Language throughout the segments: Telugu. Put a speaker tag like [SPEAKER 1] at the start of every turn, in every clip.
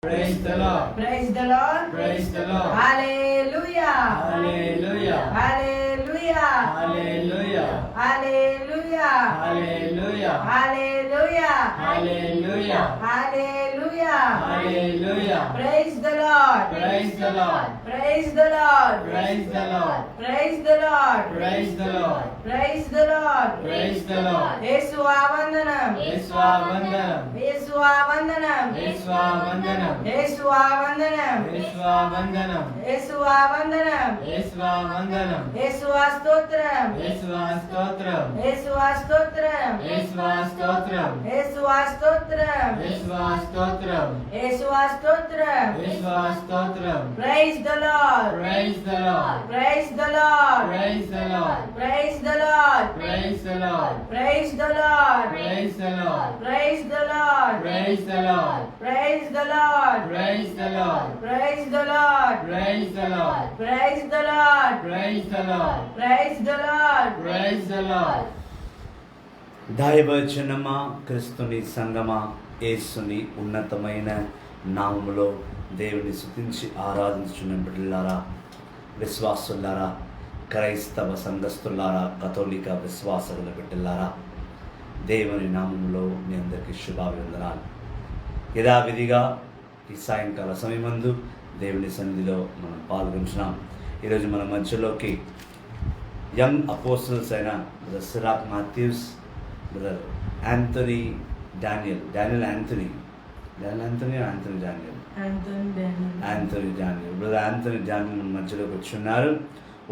[SPEAKER 1] Praise the Lord.
[SPEAKER 2] Praise the Lord.
[SPEAKER 1] Praise the Lord.
[SPEAKER 2] Hallelujah.
[SPEAKER 1] Hallelujah.
[SPEAKER 2] Hallelujah.
[SPEAKER 1] Hallelujah.
[SPEAKER 2] Hallelujah.
[SPEAKER 1] Hallelujah.
[SPEAKER 2] Hallelujah.
[SPEAKER 1] Hallelujah.
[SPEAKER 2] Hallelujah.
[SPEAKER 1] Hallelujah.
[SPEAKER 2] Praise the Lord.
[SPEAKER 1] Praise the Lord.
[SPEAKER 2] Praise the Lord.
[SPEAKER 1] Praise the Lord.
[SPEAKER 2] Praise the Lord.
[SPEAKER 1] Praise the Lord.
[SPEAKER 2] Praise the Lord.
[SPEAKER 1] Praise the Lord.
[SPEAKER 2] యేసువా వందనం.
[SPEAKER 1] యేసువా వందనం.
[SPEAKER 2] యేసువా వందనం.
[SPEAKER 1] యేసువా వందనం.
[SPEAKER 2] యేసువా వందనం.
[SPEAKER 1] యేసువా వందనం.
[SPEAKER 2] యేసువా వందనం.
[SPEAKER 1] యేసువా వందనం.
[SPEAKER 2] యేసువా స్తోత్రం.
[SPEAKER 1] యేసువా స్తోత్రం.
[SPEAKER 2] యేసువా స్తోత్రం.
[SPEAKER 1] యేసువా స్తోత్రం.
[SPEAKER 2] యేసువా స్తోత్రం.
[SPEAKER 1] యేసువా స్తోత్రం.
[SPEAKER 2] యేసువా స్తోత్రం.
[SPEAKER 1] యేసువా స్తోత్రం.
[SPEAKER 2] Praise the Lord.
[SPEAKER 1] Praise the Lord.
[SPEAKER 2] Praise the Lord.
[SPEAKER 1] Praise the Lord.
[SPEAKER 2] Praise the Lord.
[SPEAKER 1] Praise the Lord.
[SPEAKER 2] Praise the Lord.
[SPEAKER 1] Praise the Lord.
[SPEAKER 2] Praise the Lord.
[SPEAKER 1] Praise the Lord.
[SPEAKER 2] Praise the Lord.
[SPEAKER 1] Praise the Lord.
[SPEAKER 2] Praise the Lord.
[SPEAKER 1] Praise the Lord.
[SPEAKER 2] Praise the Lord.
[SPEAKER 1] Praise the Lord.
[SPEAKER 2] Praise the Lord.
[SPEAKER 1] Praise the Lord.
[SPEAKER 3] దైవజనమా, క్రిస్తుని సంగమా, యేసుని ఉన్నతమైన నామములో దేవుని స్తుతించి ఆరాధించుచున్న బిడ్డలారా, విశ్వాసులారా, క్రైస్తవ సంఘస్థులారా, కథోలిక విశ్వాసుల బిడ్డలారా, దేవుని నామములో మీ అందరికీ శుభాభివందనాలు. యథావిధిగా ఈ సాయంకాల సమయమందు దేవుని సన్నిధిలో మనం పాల్గొంటున్నాం. ఈరోజు మన మధ్యలోకి యంగ్ అపోస్టల్స్ అయిన brother Cyriac Mathews, brother Anthony Daniel, Anthony Daniel, brother Anthony Daniel మన మధ్యలోకి వచ్చి ఉన్నారు.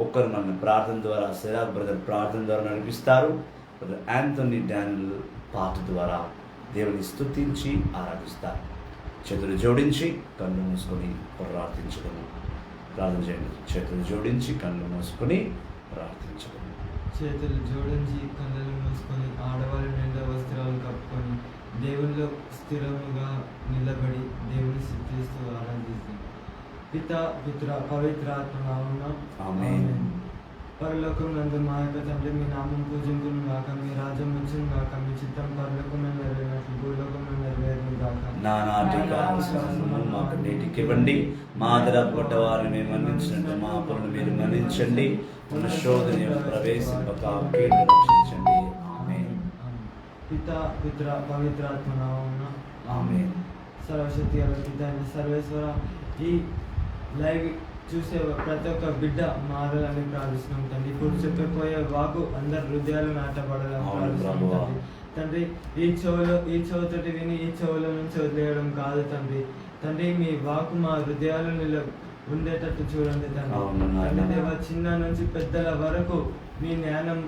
[SPEAKER 3] ఒక్కరు మన ప్రార్థన ద్వారా, సిరాక్ బ్రదర్ ప్రార్థన ద్వారా నడిపిస్తారు. బ్రదర్ యాంథనీ డానియల్ పాట ద్వారా దేవుని స్తుతించి ఆరాధిస్తారు. చేతులు జోడించి కళ్ళు మూసుకొని ప్రార్థించడము. ప్రార్థన చేయండి. చేతులు జోడించి కళ్ళు మూసుకొని ప్రార్థించడము.
[SPEAKER 1] చేతులు జోడించి కళ్ళలు మూసుకొని ఆడవారి నిండా వస్త్రాలు కప్పుకొని దేవునిలో స్థిరముగా నిలబడి దేవుని స్తుతిస్తూ ఆరాధిస్తాం. పిత పుత్ర పవిత్రాత్మ నామమున
[SPEAKER 3] ఆమేన్.
[SPEAKER 1] పరలోకం నందు మా యొక్క తండ్రి, మీ నామం పూజింపును గాక, మీ రాజ్యం వచ్చును గాక, మీ చిత్తం పరలోకంలో నెరవేరినట్లు భూలోకంలో నెరవేరును గాక.
[SPEAKER 3] నానాటి కావలసినను మాకు నేటికి ఇవ్వండి. మా ఆదరపడ్డ వారిని మేము మన్నించినట్టు మా అప్పులను మీరు మన్నించండి. మన శోధన ప్రవేశింపక కీడును రక్షించండి. ఆమేన్.
[SPEAKER 1] పిత పుత్ర పవిత్రాత్మ నామమున
[SPEAKER 3] ఆమేన్.
[SPEAKER 1] సర్వశక్తి గల పిత అయిన సర్వేశ్వర, ఈ లైవ్ చూసే ప్రతి ఒక్క బిడ్డ మారాలని ప్రార్థిస్తున్నాం తండ్రి. ఇప్పుడు చెప్పిపోయే వాకు అందరి హృదయాలు నాటబడాలని
[SPEAKER 3] అవును
[SPEAKER 1] ప్రార్థిస్తున్నాం
[SPEAKER 3] ప్రభువా.
[SPEAKER 1] తండ్రి. తండ్రి, ఈ చెవుతోటి విని ఈ చెవుల నుంచి వదిలేయడం కాదు తండ్రి. తండ్రి, మీ వాకు మా హృదయాలు ఉండేటట్టు చూడండి తండ్రి.
[SPEAKER 3] అవును నాయనా.
[SPEAKER 1] తండ్రి దేవా, చిన్న నుంచి పెద్దల వరకు మీ జ్ఞానం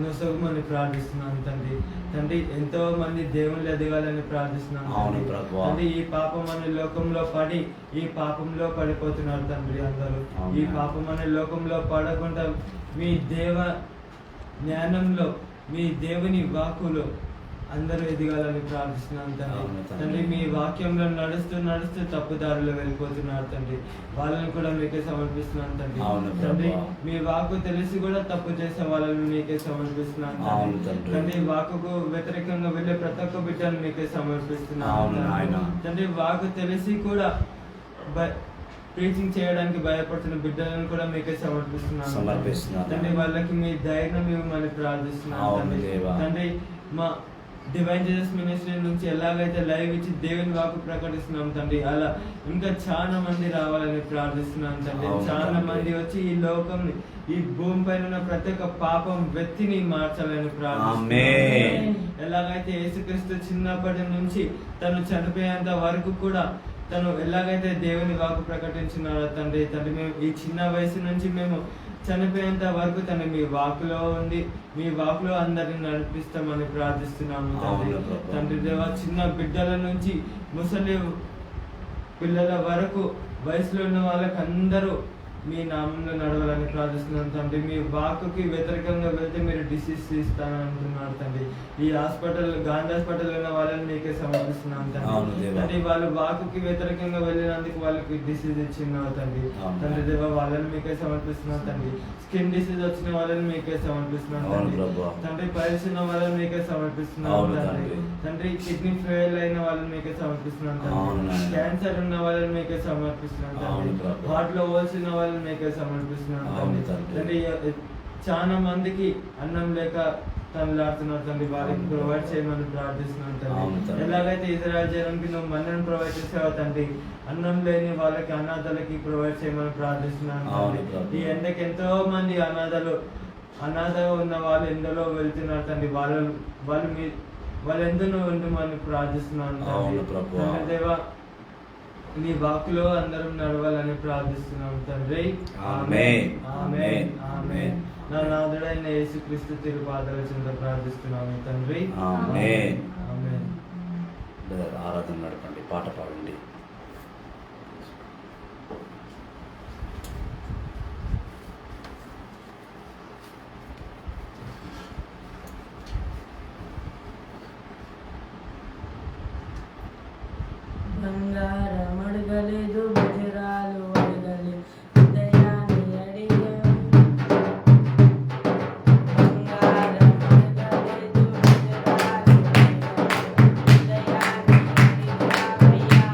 [SPEAKER 1] నొసగమని ప్రార్థిస్తున్నాను తండ్రి. తండ్రి, ఎంతో మంది దేవుళ్ళు ఎదగాలని ప్రార్థిస్తున్నాను
[SPEAKER 3] అవును
[SPEAKER 1] తండ్రి.
[SPEAKER 3] ప్రభువా.
[SPEAKER 1] తండ్రి, ఈ పాపం అనే లోకంలో పడి ఈ పాపంలో పడిపోతున్నారు తండ్రి అందరూ.
[SPEAKER 3] అవును.
[SPEAKER 1] ఈ పాపం అనే లోకంలో పడకుండా మీ దేవ జ్ఞానంలో, మీ దేవుని వాక్కులో అందరూ ఎదగాలని ప్రార్థిస్తున్నాను తండ్రి.
[SPEAKER 3] అవును తండ్రి.
[SPEAKER 1] తండ్రి, మీ వాక్యంలో నడుస్తూ తప్పుదారులు వెళ్ళిపోతున్నారు తండ్రి. వాళ్ళని కూడా మీకే సమర్పిస్తున్నాను తండ్రి.
[SPEAKER 3] అవును
[SPEAKER 1] తండ్రి,
[SPEAKER 3] ప్రభువా.
[SPEAKER 1] మీ వాక్కు తెలిసి కూడా తప్పు చేసే వాళ్ళని మీకే సమర్పిస్తున్నాను
[SPEAKER 3] అవును
[SPEAKER 1] తండ్రి.
[SPEAKER 3] తండ్రి.
[SPEAKER 1] తండ్రి, వాక్కుకు వ్యతిరేకంగా వెళ్ళే ప్రతి ఒక్క బిడ్డను మీకే సమర్పిస్తున్నాను
[SPEAKER 3] అవును నాయన.
[SPEAKER 1] తండ్రి. వాక్కు తెలిసి కూడా ప్రీచింగ్ చేయడానికి భయపడుతున్న బిడ్డలను కూడా మీకే సమర్పిస్తున్నాను తండ్రి. వాళ్ళకి మీ ధైర్యం ఇవ్వమని ప్రార్థిస్తున్నాను
[SPEAKER 3] అవును
[SPEAKER 1] తండ్రి.
[SPEAKER 3] దేవా.
[SPEAKER 1] తండ్రి, మా డివైన్ జీసస్ మినిస్ట్రీ నుంచి ఎలాగైతే లైవ్ ఇచ్చి దేవుని వాక్కు ప్రకటిస్తున్నాం తండ్రి, అలా ఇంకా చాలా మంది రావాలని ప్రార్థిస్తున్నాను తండ్రి.
[SPEAKER 3] అవును
[SPEAKER 1] చాలా
[SPEAKER 3] తండ్రి.
[SPEAKER 1] మంది వచ్చి ఈ లోకం, ఈ భూమి పైన ఉన్న ప్రతి ఒక్క పాపం వ్యక్తిని మార్చాలని ప్రార్థిస్తున్నాను.
[SPEAKER 3] ఆమేన్.
[SPEAKER 1] ఎలాగైతే యేసుక్రీస్తు చిన్నప్పటి నుంచి తను చనిపోయేంత వరకు కూడా తను ఎలాగైతే దేవుని వాక్కు ప్రకటించినారో తండ్రి. తండ్రి, మేము ఈ చిన్న వయసు నుంచి మేము చనిపోయేంత వరకు తను మీ వాకులో ఉండి మీ వాకులో అందరిని నడిపిస్తామని ప్రార్థిస్తున్నాము తండ్రి.
[SPEAKER 3] అవును ప్రభు.
[SPEAKER 1] తండ్రి దేవా, చిన్న బిడ్డల నుంచి ముసలి పిల్లల వరకు వయసులో ఉన్న వాళ్ళకి అందరూ మీ నామంలో నడవాలని ప్రార్థిస్తున్నాను తండ్రి. మీ వాక్కుకి వ్యతిరేకంగా వెళ్తే మీరు డిసీజ్ ఇస్తానని అంటున్నారు తండ్రి. ఈ హాస్పిటల్ గాంధీ హాస్పిటల్ ఉన్న వాళ్ళని మీకే సమర్పిస్తున్నాం
[SPEAKER 3] అవును
[SPEAKER 1] తండ్రి.
[SPEAKER 3] దేవా.
[SPEAKER 1] తండ్రి వాళ్ళు వాక్కుకి వ్యతిరేకంగా వెళ్ళినందుకు వాళ్ళకి డిసీజ్ ఇచ్చినావు తండ్రి.
[SPEAKER 3] అవును.
[SPEAKER 1] తండ్రి దేవ వాళ్ళని మీకే సమర్పిస్తున్నాం తండ్రి. స్కిన్ డిసీజ్ వచ్చిన వాళ్ళని మీకే సమర్పిస్తున్నాం
[SPEAKER 3] అవును
[SPEAKER 1] తండ్రి.
[SPEAKER 3] ప్రభువా.
[SPEAKER 1] తండ్రి పైల్స్ ఉన్న వాళ్ళని మీకే సమర్పిస్తున్నాం
[SPEAKER 3] అవును
[SPEAKER 1] తండ్రి.
[SPEAKER 3] తండ్రి.
[SPEAKER 1] తండ్రి కిడ్నీ ఫెయిల్ అయిన వాళ్ళని మీకే సమర్పిస్తున్నాం
[SPEAKER 3] అవును
[SPEAKER 1] తండ్రి.
[SPEAKER 3] నాయనా.
[SPEAKER 1] క్యాన్సర్ ఉన్న వాళ్ళని మీకే సమర్పిస్తున్నాం
[SPEAKER 3] అవును
[SPEAKER 1] తండ్రి.
[SPEAKER 3] ప్రభువా.
[SPEAKER 1] హార్ట్ లో హోల్స్ ఉన్న వాళ్ళని మీకే సమర్పిస్తున్నాం
[SPEAKER 3] అవును
[SPEAKER 1] తండ్రి.
[SPEAKER 3] తండ్రి.
[SPEAKER 1] తండ్రి చాలా మందికి అన్నం లేక తనలాడుతున్నారు తండ్రి. వాళ్ళకి
[SPEAKER 3] అవును
[SPEAKER 1] ప్రొవైడ్
[SPEAKER 3] ప్రభువా.
[SPEAKER 1] చేయమని ప్రార్థిస్తున్నాం
[SPEAKER 3] అవును
[SPEAKER 1] తండ్రి.
[SPEAKER 3] తండ్రి.
[SPEAKER 1] ఎలాగైతే ఇజ్రాయెల్ జనానికి నువ్వు మన్నను ప్రొవైడ్ చేసావో తండ్రి, అన్నం లేని వాళ్ళకి అనాథలకి ప్రొవైడ్ చేయమని ప్రార్థిస్తున్నాను
[SPEAKER 3] అవును
[SPEAKER 1] తండ్రి.
[SPEAKER 3] ప్రభువా.
[SPEAKER 1] ఈ ఎండకి ఎంతో మంది అనాథగా ఉన్న వాళ్ళు ఎండలో వెళ్తున్నారు తండ్రి. వాళ్ళు ఎందులో ఉండమని ప్రార్థిస్తున్నాను
[SPEAKER 3] అవును
[SPEAKER 1] తండ్రి.
[SPEAKER 3] ప్రభువా.
[SPEAKER 1] తండ్రి దేవా, నీ వాక్కులో అందరం నడవాలని ప్రార్థిస్తున్నాం తండ్రి.
[SPEAKER 3] ఆమేన్.
[SPEAKER 1] ఆమేన్. ఆమేన్.
[SPEAKER 3] ఆమేన్.
[SPEAKER 1] నా నాథుడైన యేసుక్రీస్తు తిరుపాదాల చెంత ప్రార్థిస్తున్నాము తండ్రి.
[SPEAKER 3] ఆమేన్.
[SPEAKER 1] ఆమేన్.
[SPEAKER 3] బ్రదర్ ఆరాధన నడపండి, పాట పాడండి.
[SPEAKER 2] బంగారం అడగలేదు, వజ్రాలు అడగలేదు, హృదయాన్ని అడిగాను. బంగారం అడగలేదు, వజ్రాలు అడగలేదు, హృదయాన్ని అడిగావయ్యా.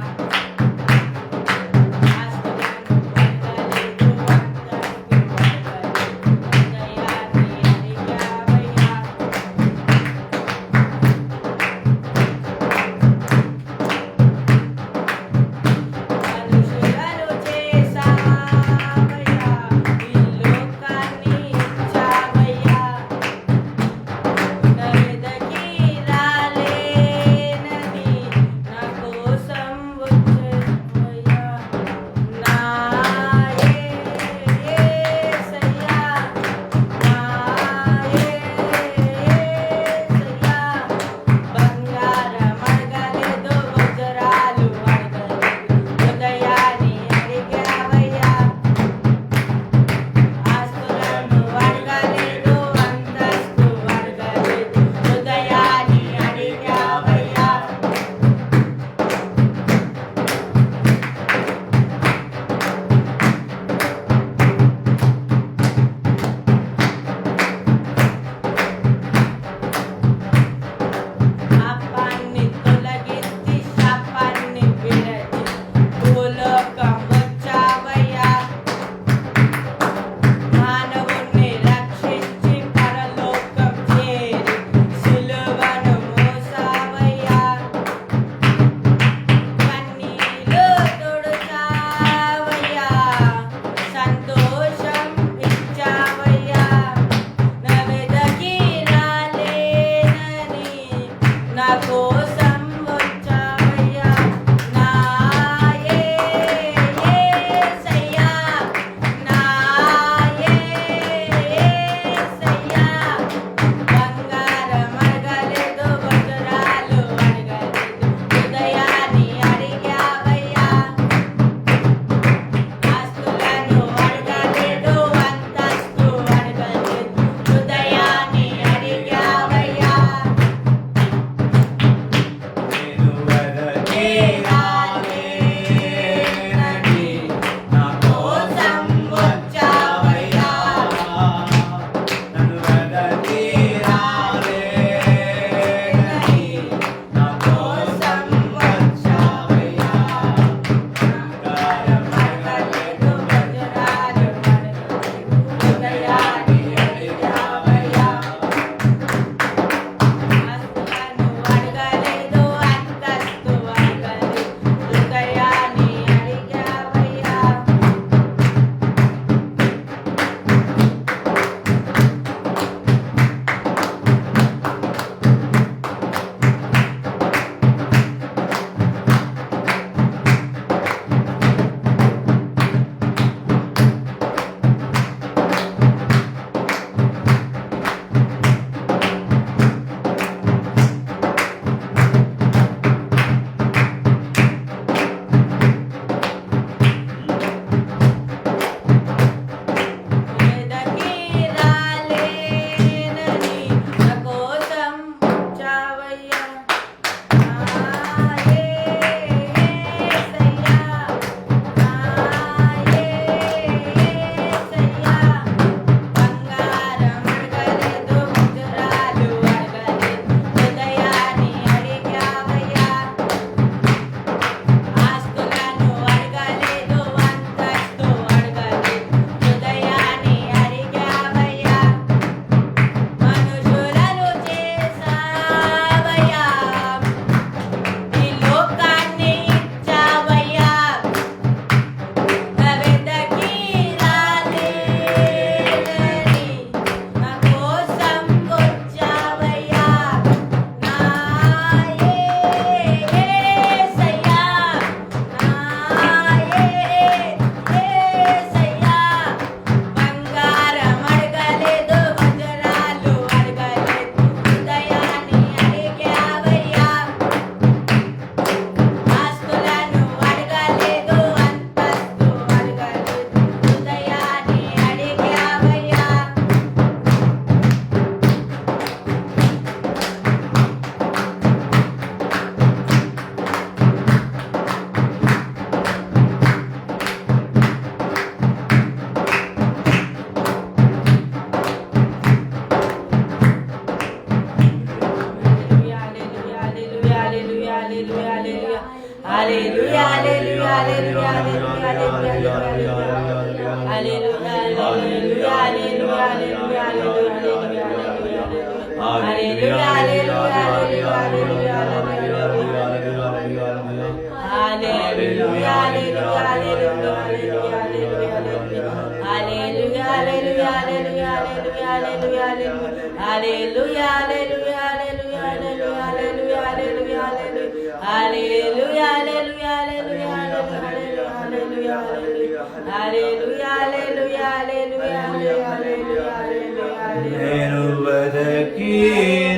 [SPEAKER 3] నేను వెదకి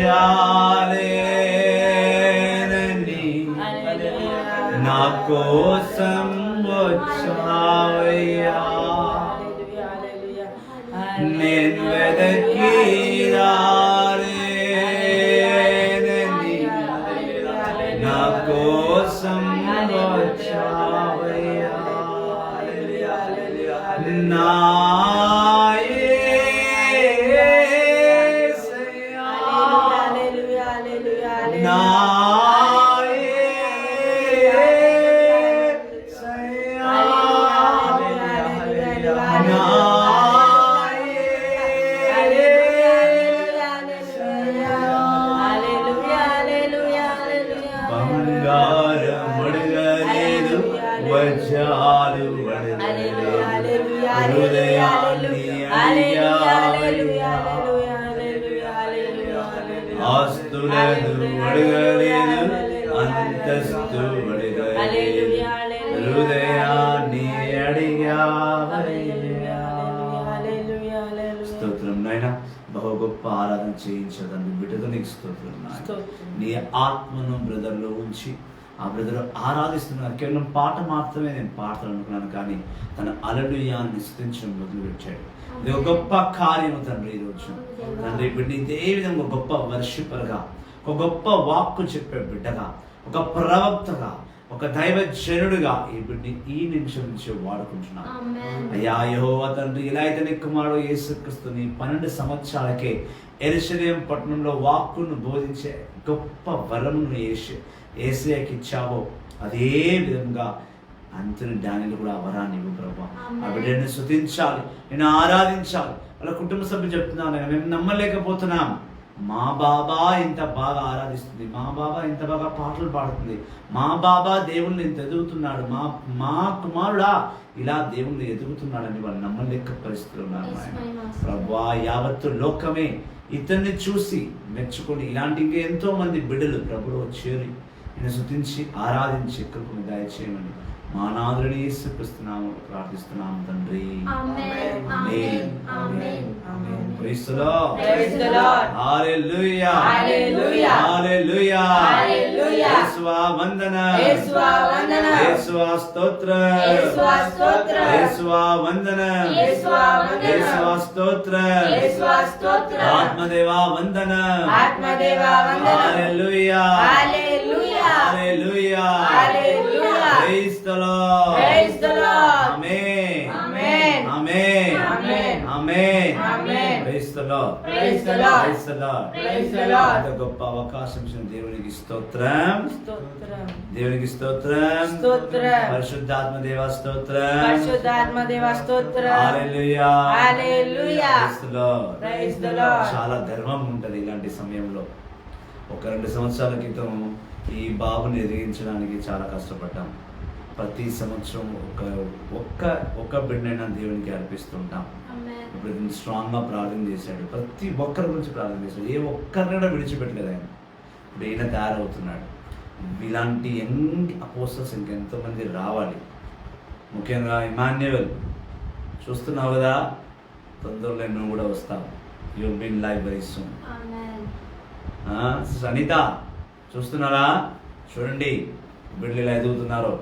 [SPEAKER 3] రాలేనని నా కోసం వచ్చావయ్యా. నేను వెదకి రాలేనని నా కోసం వచ్చావయ్యా. నా బంగారం అడగలేదు, వజ్రాలు అడగలేదు, హృదయాన్ని అడిగావయ్యా. ఆస్తులను అడగలేదు, అంతస్తు అడగలేదు, హృదయాన్ని అడిగావయ్యా. స్తోత్రం నాయనా, బహు గొప్ప ఆరాధన చేయించదండి బిడ్డతో నీకు స్తోత్రం నాయనా. నీ ఆత్మను బ్రదర్లో ఉంచి ఆ బ్రదర్ ఆరాధిస్తున్నారు. కేవలం పాట మాత్రమే నేను పాడతాను అనుకున్నాను, కానీ తన హల్లెలూయాని స్తుతించడం మొదలుపెట్టాడు. ఇది ఒక గొప్ప కార్యం తండ్రి. ఈరోజు తండ్రి బిడ్డ ఇదే విధంగా ఒక గొప్ప వర్షిపర్గా, ఒక గొప్ప వాక్కు చెప్పే బిడ్డగా, ఒక ప్రవక్తగా, ఒక దైవజనుడుగా ఈ బిడ్డని ఈ నిమిషం నుంచి వాడుకుంటున్నాను. అయ్యా యెహోవా తండ్రి, ఇలా అయితే నీ కుమారుడు యేసుక్రీస్తుని 12 సంవత్సరాలకే యెరూషలేము పట్టణంలో వాక్కును బోధించే గొప్ప వరమును యేసయ్యకి ఇచ్చావో, అదే విధంగా అంతని డానియలు కూడా వరాన్ని ఇవ్వు ప్రభా. ఆ బిడ్డని స్తుతించాలి, నేను ఆరాధించాలి. వాళ్ళ కుటుంబ సభ్యులు చెప్తున్నాను, మేము నమ్మలేకపోతున్నాం. మా బాబా ఇంత బాగా ఆరాధిస్తుంది, మా బాబా ఇంత బాగా పాటలు పాడుతుంది, మా బాబా దేవుణ్ణి ఇంత ఎదుగుతున్నాడు, మా కుమారుడా ఇలా దేవుణ్ణి ఎదుగుతున్నాడని వాళ్ళు నమ్మలేక పరిస్థితులు ఉన్నారు. ప్రభా యావత్తు లోకమే ఇతన్ని చూసి మెచ్చుకొని ఇలాంటి ఇంకా ఎంతో మంది బిడ్డలు ప్రభులో చేరి నేను స్తుతించి ఆరాధించి కృపను దయచేయమని మా నాథుని యేసుక్రీస్తునామములో ప్రార్థిస్తున్నాము తండ్రి.
[SPEAKER 2] ఆమేన్.
[SPEAKER 3] ఆమేన్.
[SPEAKER 2] ఆమేన్.
[SPEAKER 3] ఆమేన్. Praise the Lord.
[SPEAKER 2] Praise the Lord.
[SPEAKER 3] హల్లెలూయా.
[SPEAKER 2] హల్లెలూయా.
[SPEAKER 3] హల్లెలూయా.
[SPEAKER 2] హల్లెలూయా.
[SPEAKER 3] యేసువా వందనం.
[SPEAKER 2] యేసువా వందనం.
[SPEAKER 3] యేసువా స్తోత్రం.
[SPEAKER 2] యేసువా స్తోత్రం.
[SPEAKER 3] యేసువా వందనం.
[SPEAKER 2] యేసువా వందనం.
[SPEAKER 3] యేసువా స్తోత్రం.
[SPEAKER 2] యేసువా స్తోత్రం.
[SPEAKER 3] ఆత్మదేవా వందనం.
[SPEAKER 2] ఆత్మదేవా వందనం.
[SPEAKER 3] హల్లెలూయా.
[SPEAKER 2] హల్లెలూయా.
[SPEAKER 3] హల్లెలూయా.
[SPEAKER 2] హల్లెలూయా.
[SPEAKER 3] Praise the Lord.
[SPEAKER 2] Praise the Lord.
[SPEAKER 3] ఆమేన్.
[SPEAKER 2] ఆమేన్.
[SPEAKER 3] ఆమేన్.
[SPEAKER 2] ఆమేన్.
[SPEAKER 3] ఆమేన్.
[SPEAKER 2] ఆమేన్.
[SPEAKER 3] Praise the Lord.
[SPEAKER 2] Praise the Lord.
[SPEAKER 3] Praise the Lord.
[SPEAKER 2] Praise the Lord.
[SPEAKER 3] ఇంత గొప్ప అవకాశం ఇచ్చిన దేవునికి స్తోత్రం.
[SPEAKER 2] స్తోత్రం.
[SPEAKER 3] దేవునికి స్తోత్రం.
[SPEAKER 2] స్తోత్రం.
[SPEAKER 3] పరిశుద్ధాత్మ దేవ స్తోత్రం.
[SPEAKER 2] పరిశుద్ధాత్మ దేవ స్తోత్రం.
[SPEAKER 3] హల్లెలూయా.
[SPEAKER 2] హల్లెలూయా.
[SPEAKER 3] Praise the Lord.
[SPEAKER 2] Praise the Lord.
[SPEAKER 3] చాలా గర్వం ఉంటది ఇలాంటి సమయంలో. 1-2 సంవత్సరాల క్రితం ఈ బాబుని ఎదిగించడానికి చాలా కష్టపడ్డాం. ప్రతి సంవత్సరం ఒక్క బిడ్డనైనా దేవునికి అర్పిస్తుంటాం. ఇప్పుడు స్ట్రాంగ్గా ప్రార్థన చేశాడు, ప్రతి ఒక్కరి గురించి ప్రార్థన చేశాడు, ఏ ఒక్కరినైనా విడిచిపెట్టలేదు ఆయన. ఇప్పుడు ఈయన తయారవుతున్నాడు. ఇలాంటి యంగ్ అపోస్టల్స్ ఇంకెంతోమంది రావాలి. ముఖ్యంగా ఇమాన్యుయల్ చూస్తున్నావు కదా, తొందరలో నువ్వు కూడా వస్తావు. You will be in life very soon. Anitha చూస్తున్నారా, చూడండి బిడ్డలు ఎలా ఎదుగుతున్నారో.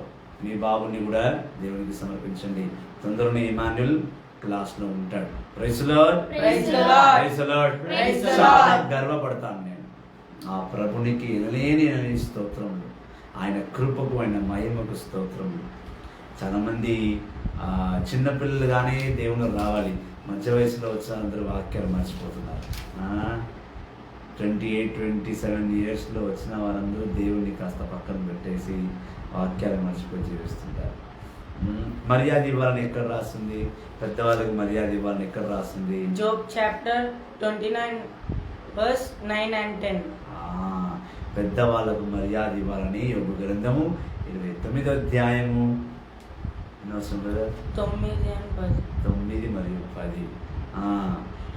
[SPEAKER 3] మీ బాబుని కూడా దేవునికి సమర్పించండి. తొందరలో ఇమాన్యుయల్ క్లాస్లో ఉంటాడు. Praise the Lord.
[SPEAKER 2] Praise the Lord.
[SPEAKER 3] Praise the Lord.
[SPEAKER 2] Praise the
[SPEAKER 3] చాలా
[SPEAKER 2] లార్డ్.
[SPEAKER 3] గర్వపడతాను నేను ఆ ప్రభునికి ఎనలేని స్తోత్రములు, ఆయన కృపకు, ఆయన మహిమకు స్తోత్రములు. చాలామంది చిన్నపిల్లలు కానీ దేవుని రావాలి, మధ్య వయసులో వచ్చిన అందరూ వాక్యాలు మర్చిపోతున్నారు. 28-27 ఇయర్స్లో వచ్చిన వారందరూ దేవుని కాస్త పక్కన పెట్టేసి వాక్యాలు మర్చిపోయి జీవిస్తుంటారు. మర్యాద ఇవ్వాలని ఎక్కడ రాస్తుంది? పెద్దవాళ్ళకి మర్యాద ఇవ్వాలని ఎక్కడ రాస్తుంది?
[SPEAKER 2] Job chapter 29 verse 9 and 10.
[SPEAKER 3] పెద్దవాళ్ళకు మర్యాద ఇవ్వాలని యోబు గ్రంథము 29వ అధ్యాయము
[SPEAKER 2] 9 and 10.
[SPEAKER 3] 9 మరియు 10.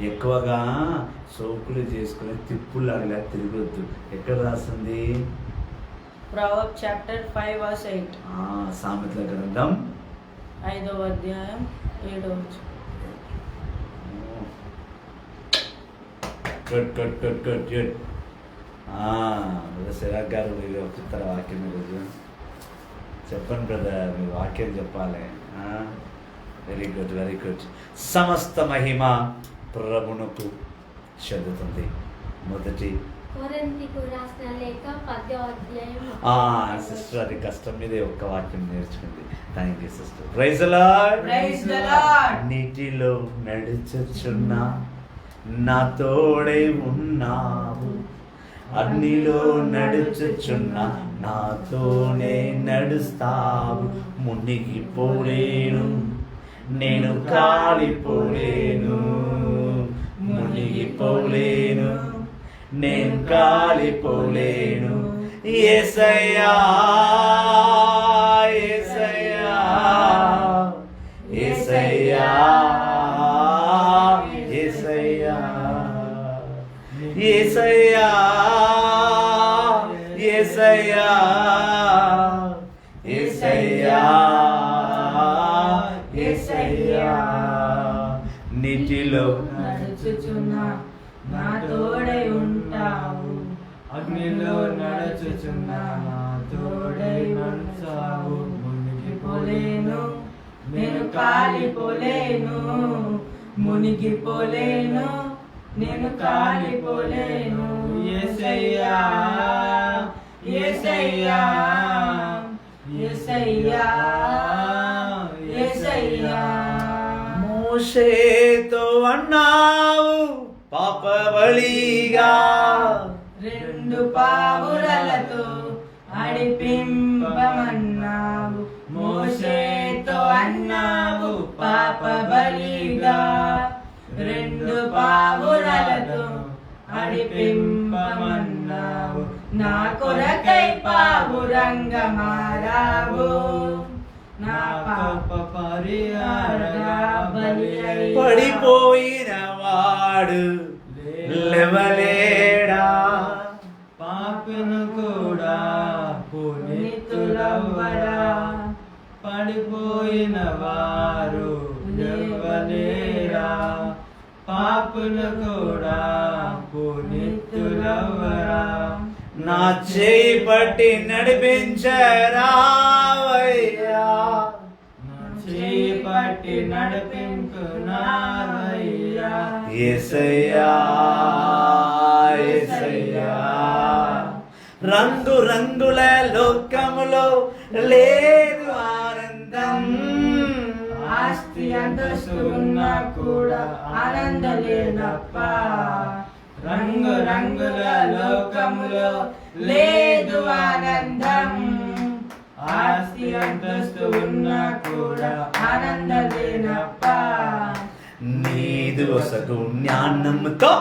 [SPEAKER 3] ఎక్కువగా సోకులు చేసుకుని తిప్పులాగా తిరగొద్దు. ఎక్కడ రాస్తుంది?
[SPEAKER 2] Proverbs chapter 5 verse 8.
[SPEAKER 3] సామెతల గ్రంథం
[SPEAKER 2] 5వ అధ్యాయం 7వ వచనం.
[SPEAKER 3] గుడ్. సిరాగ్ గారు మీరు చెప్తారా వాక్యం ఈరోజు? చెప్పండి బ్రదర్, మీరు వాక్యం చెప్పాలి. Very good. సమస్త మహిమ ప్రభువునకు చెందుతుంది. మొదటి
[SPEAKER 4] కొరింథీయులకు రాసిన లేఖ 10వ అధ్యాయం.
[SPEAKER 3] సిస్టర్ అది కష్టం మీదే ఒక్క వాక్యం నేర్చుకుంది. Thank you sister. Praise the Lord.
[SPEAKER 2] Praise the Lord.
[SPEAKER 3] నీటిలో నడుచుచున్నా నా తోడై ఉన్నావు, అగ్నిలో నడుచుచున్నా నాతోనే నడుస్తావు. మునిగిపోలేను, నేను కాలిపోలేను, మునిగిపోలేను, నేను కాలిపోలేను. యేసయ్యా యేసయ్యా యేసయ్యా యేసయ్యా యేసయ్యా యేసయ్యా యేసయ్యా యేసయ్యా నీటిలో
[SPEAKER 2] నడుచుచున్నా నా తోడై ఉంటావు,
[SPEAKER 1] అగ్నిలో నడుచుచున్నా నా తోడై నడుచావు.
[SPEAKER 2] మునిగిపోలేను, నేను కాలిపోలేను, మునిగిపోలేను, నేను కాలిపోలేను.
[SPEAKER 1] యేసయ్యా యేసయ్యా
[SPEAKER 2] యేసయ్యా యేసయ్యా.
[SPEAKER 3] మోషేతో అన్నావు పాప బలిగా,
[SPEAKER 2] 2 పావురలతో అడిపింపమన్నావు. మోషేతో అన్నావు పాప బలిగా, 2 పావురలతో అడిపింపమన్నావు. నా కొరకై పావురంగా మారావు, నా పాప పరిహారగా బలి అయ్యావు.
[SPEAKER 3] పడిపోయిన వాడు లేవలేడా,
[SPEAKER 1] పాపను కూడా పునీతులవ్వరా. పడిపోయిన వారు లేవలేరా, పాపను కూడా పునీతులవ్వరా.
[SPEAKER 3] నా చేయి పట్టి నడిపించరావయ్యా,
[SPEAKER 1] నా చేయి పట్టి నడిపించునావయ్యా.
[SPEAKER 3] యేసయ్యా యేసయ్యా. రంగు రంగుల లోకములో లేదు ఆనందం,
[SPEAKER 2] ఆస్తి అంతస్తు ఉన్నా కూడా ఆనందలేనప్ప. రంగు రంగుల లోకములో లేదు ఆనందం, ఆస్తి అంతస్తు ఉన్నా కూడా ఆనందలేనప్ప.
[SPEAKER 3] నీదు వసగు జ్ఞానముతో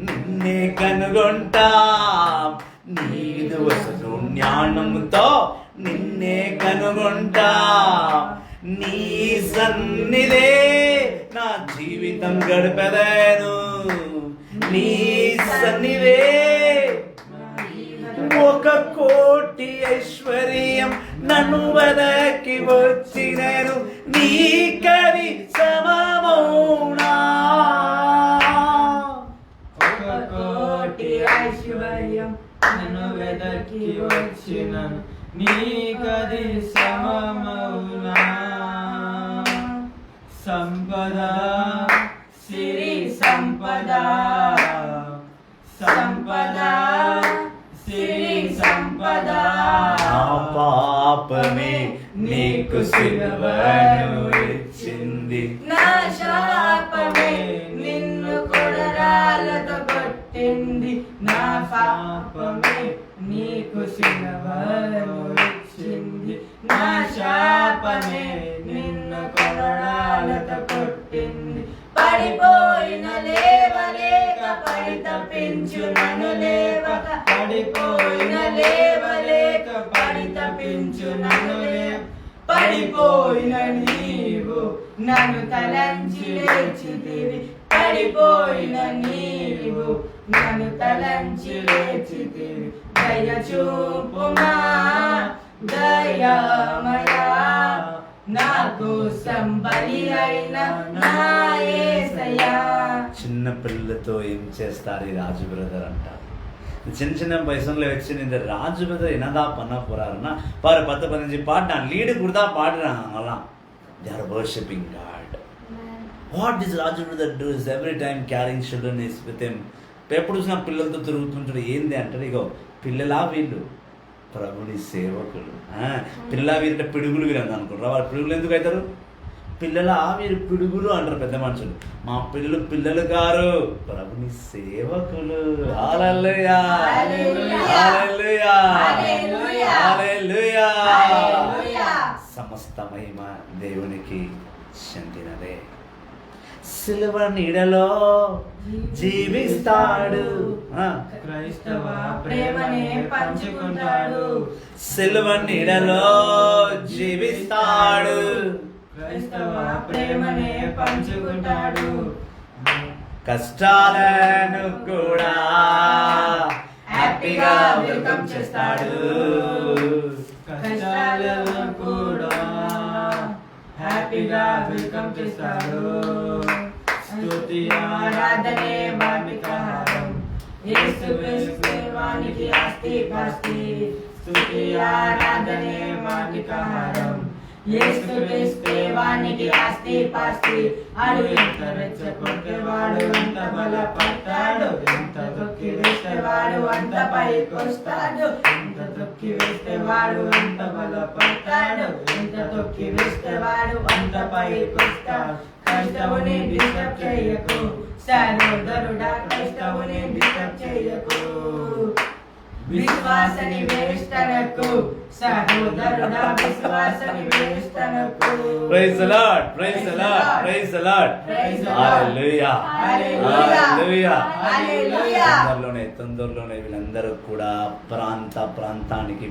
[SPEAKER 3] నిన్నే కనుగొంటా, నీదు వసగు జ్ఞానముతో నిన్నే కనుగొంటా. నీ సన్నిధే నా జీవితం గడిపెదను, నీ సన్నిధే 1,000,000 ఐశ్వర్యం నన్ను వదకి వచ్చినను, నీకది సమమౌనా.
[SPEAKER 2] 1,000,000 ఐశ్వర్యం
[SPEAKER 1] నన్ను వెదకి వచ్చినను, నీకది సమమౌనా. సంపద
[SPEAKER 2] సిరి సంపద, సంపద సిరి సంపద.
[SPEAKER 3] నా పాపమే నీకు సిలువను ఇచ్చింది,
[SPEAKER 2] నా శాపమే నిన్ను కొడరాలతో కొట్టింది. నా పాపమే నీకు సిలువను ఇచ్చింది, నా శాపమే నిన్ను పడిపోయిన లేవలేక పడి తప్పించు నన్ను పడిపోయిన నీవు నన్ను తలంచి లేచితివి పడిపోయిన నీవు నన్ను తలంచి లేచితివి దయ చూపుమా దయామయా నాకు సంబలి అయిన నా యేసయ్యా.
[SPEAKER 3] చిన్న పిల్లలతో ఏం చేస్తారు ఈ రాజు బ్రదర్ అంటారు. சின்ன சின்ன வயசுல வச்சு இந்த ராஜு பிரதர் என்னதான் பண்ண போறாருன்னா பாரு 10-15 பாட்டு நான் லீடு கொடுத்தா பாடுறாங்க அவங்கலாம். They are worshipping God. What does Raju brother do is every time carrying children is with him. ఎప్పుడు చూసినా పిల్లలతో తిరుగుతుంటాడు. ఏంది అంటారు, ఇగో పిల్లలా వీళ్ళు ప్రభుని సేవకులు. పిల్ల వీరంటే పిడుగులు వీరంత అనుకుంటారు. వాళ్ళు పిడుగులు ఎందుకు అవుతారు? పిల్లల వీరు పిడుగులు అంటారు పెద్ద మనుషులు. మా పిల్లలు గారు ప్రభుని సేవకులు. హల్లెలూయా హల్లెలూయా హల్లెలూయా. సమస్త మహిమ దేవునికి చెందినదే. సిలువ నీడలో జీవిస్తాడు,
[SPEAKER 1] క్రైస్తవ ప్రేమనే పంచుకుంటాడు.
[SPEAKER 3] సిలువ నీడలో జీవిస్తాడు,
[SPEAKER 1] క్రైస్తవ ప్రేమనే పంచుకుంటాడు.
[SPEAKER 3] కష్టాలను కూడా హ్యాపీగా వెల్కమ్ చేస్తాడు.
[SPEAKER 1] కష్టాలను కూడా హ్యాపీగా వెల్కమ్ చేస్తాడు. స్తుతి ఆరాధనే వానికారం, యేసుక్రీస్తు వానికి ఆస్తి పాస్తి. స్తుతి ఆరాధనే వానికారం, యేసుక్రీస్తు వానికి ఆస్తి పాస్తి. అడు ఎంత రెచ్చగొట్టేవాడు అంత బలపడతాడు, ఎంత తొక్కి వేసేవాడు అంత పైకొస్తాడు. ఎంత తొక్కి వేసేవాడు అంత బలపడతాడు, ఎంత తొక్కి వేసేవాడు అంత పైకొస్తాడు. క్రైస్తవుని డిస్టర్బ్ చేయకు సహోదరుడా, క్రైస్తవుని డిస్టర్బ్ చేయకు. విశ్వాసని వేష్టనకు సహోదరుడా, విశ్వాసని వేష్టనకు.
[SPEAKER 3] Praise the Lord, praise the Lord, praise the Lord. హల్లెలూయా హల్లెలూయా హల్లెలూయా. తొందరలోనే వీళ్ళందరూ కూడా ప్రాంతానికి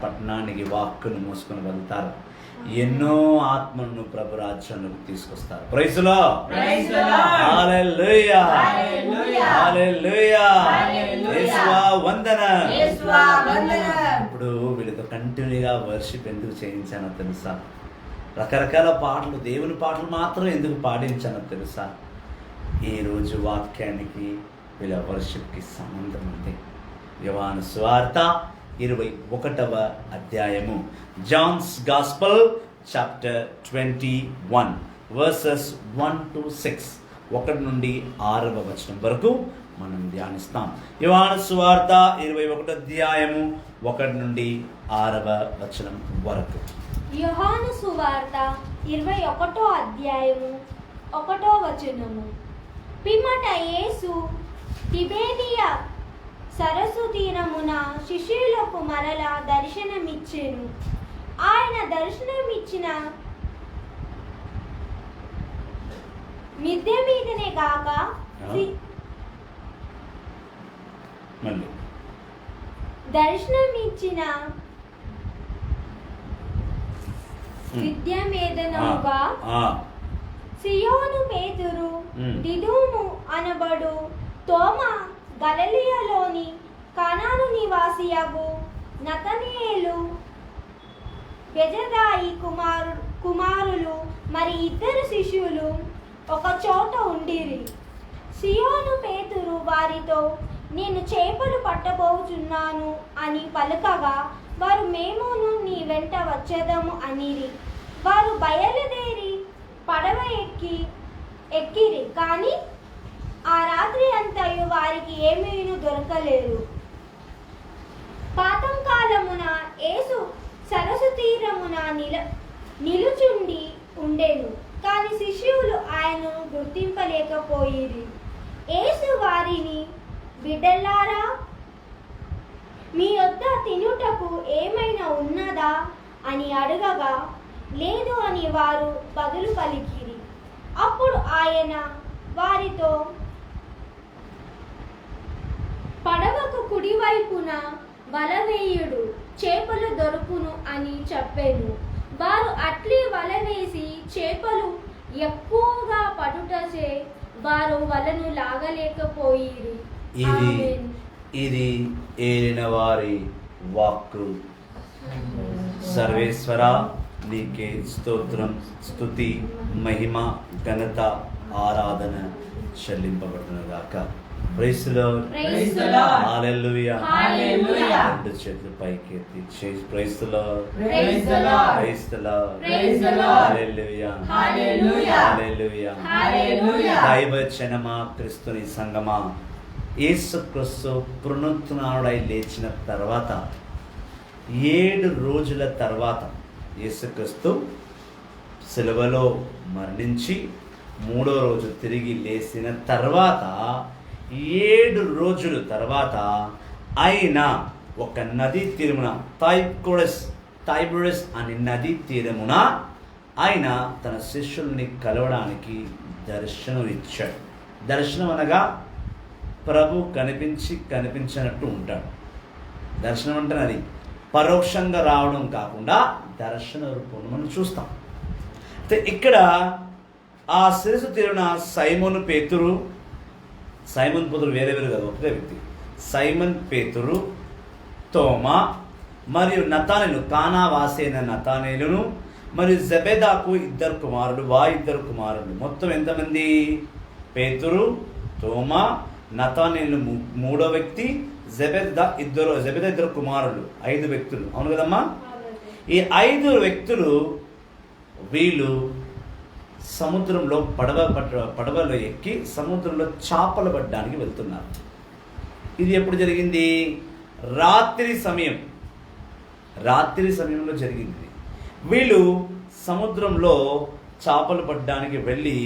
[SPEAKER 3] పట్టణానికి వాక్కును మోసుకొని వెళ్తారు. ఎన్నో ఆత్మలను ప్రభు రాజ్యంలోకి తీసుకొస్తారు. Praise the Lord,
[SPEAKER 2] praise the Lord.
[SPEAKER 3] హల్లెలూయా
[SPEAKER 2] హల్లెలూయా
[SPEAKER 3] హల్లెలూయా.
[SPEAKER 2] హల్లెలూయా.
[SPEAKER 3] యేసువా వందనం.
[SPEAKER 2] యేసువా వందనం.
[SPEAKER 3] ఇప్పుడు వీళ్ళతో కంటిన్యూగా వర్షిప్ ఎందుకు చేయించానో తెలుసా? రకరకాల పాటలు, దేవుని పాటలు మాత్రం ఎందుకు పాడించానో తెలుసా? ఈరోజు వాక్యానికి వీళ్ళ వర్షిప్కి సంబంధం ఉంది. యోహాను సువార్త 21వ అధ్యాయము, Johne's gospel chapter 21 versus 1 to 6, 1 నుండి 6వ వచనం వరకు మనం ధ్యానిస్తాం. యోహాను సువార్త 21వ అధ్యాయము 1 నుండి 6వ వచనం వరకు.
[SPEAKER 4] యోహాను సువార్త 21వ అధ్యాయము 1వ వచనము. పిమ్మట యేసు తిబేరియా సరస్సు తీరమున శిష్యులకు మరల దర్శనమిచ్చెను. ఆయన దర్శనమిచ్చిన మిద్దె మీదనే గాక దర్శనమిచ్చిన విద్య మీదనముగా సియోను పేతురు, దిదుము అనబడు తోమ, గలిలయలోని కానాను నివాసియగు నతనయేలు, బెజదాయి కుమారులు మరి 2 శిష్యులు ఒక చోట ఉండిరి. సియోను పేతురు వారితో, నేను చేపలు పట్టబోచున్నాను అని పలుకగా, వారు మేమును నీ వెంట వచ్చేదము అనిరి. వారు బయలుదేరి పడవ ఎక్కిరి, కానీ ఆ రాత్రి అంతయు వారికి ఏమీను దొరకలేదు. పాతంకాలమున యేసు సరస్సు తీరమున నిలుచుండి ఉండెను, కానీ శిష్యులు ఆయనను గుర్తింపలేకపోయిరి. యేసు వారిని, బిడ్డలారా, మీ వద్ద తినుటకు ఏమైనా ఉన్నదా అని అడగగా, లేదు అని వారు బదులు పలికిరి. అప్పుడు ఆయన వారితో, పడవకు కుడివైపున వల వేయుడు, చేపలు దొరుకును అని చెప్పాను. వారు అట్లీ వల వేసి చేపలు ఎక్కువగా పడుటచే వారు వలను లాగలేకపోయిరి. ఆమేన్.
[SPEAKER 3] ఇది ఏలిన వారి వాక్కు. సర్వేశ్వర నీకే స్తోత్రం, స్తుతి, మహిమ, ఘనత, ఆరాధన చెల్లింపబడునుగాక. Praise the Lord.
[SPEAKER 4] Praise the Lord.
[SPEAKER 3] హల్లెలూయా.
[SPEAKER 4] హల్లెలూయా.
[SPEAKER 3] రెండు చేతులు పైకి ఎత్తి praise the Lord.
[SPEAKER 4] Praise the Lord.
[SPEAKER 3] Praise the Lord.
[SPEAKER 4] Praise the Lord.
[SPEAKER 3] హల్లెలూయా.
[SPEAKER 4] హల్లెలూయా.
[SPEAKER 3] హల్లెలూయా.
[SPEAKER 4] హల్లెలూయా.
[SPEAKER 3] దైవజనమా, క్రీస్తుని సంగమా, యేసుక్రీస్తు పునరుత్థానుడై లేచిన తర్వాత 7 రోజుల తర్వాత యేసుక్రీస్తు సిలువలో మరణించి 3వ రోజు తిరిగి లేచిన తర్వాత 7 రోజుల తర్వాత ఆయన ఒక నది తీరమున టైబరస్ అనే నది తీరమున ఆయన తన శిష్యుల్ని కలవడానికి దర్శనం ఇచ్చాడు. దర్శనం అనగా ప్రభు కనిపించినట్టు ఉంటాడు. దర్శనం అంటే అది పరోక్షంగా రావడం కాకుండా దర్శన రూపంలో మనం చూస్తాం. అయితే ఇక్కడ ఆ శిరసు తీరిన సైమోన్ పేతురు వేరే వేరు కదా, ఒకటే వ్యక్తి. సైమన్ పేతురు, తోమా మరియు నతానేలు, కానావాసి అయిన నతానేలును మరియు జబెదాకు 2 కుమారుడు, ఇద్దరు కుమారుడు. మొత్తం ఎంతమంది? పేతురు, తోమా, నతానేలు 3వ వ్యక్తి, జబెదా ఇద్దరు కుమారులు. 5 వ్యక్తులు. అవును కదమ్మా? ఈ 5 వ్యక్తులు వీళ్ళు సముద్రంలో పడవలో ఎక్కి సముద్రంలో చేపలు పట్టడానికి వెళ్తున్నారు. ఇది ఎప్పుడు జరిగింది? రాత్రి సమయంలో జరిగింది. వీళ్ళు సముద్రంలో చేపలు పట్టడానికి వెళ్ళి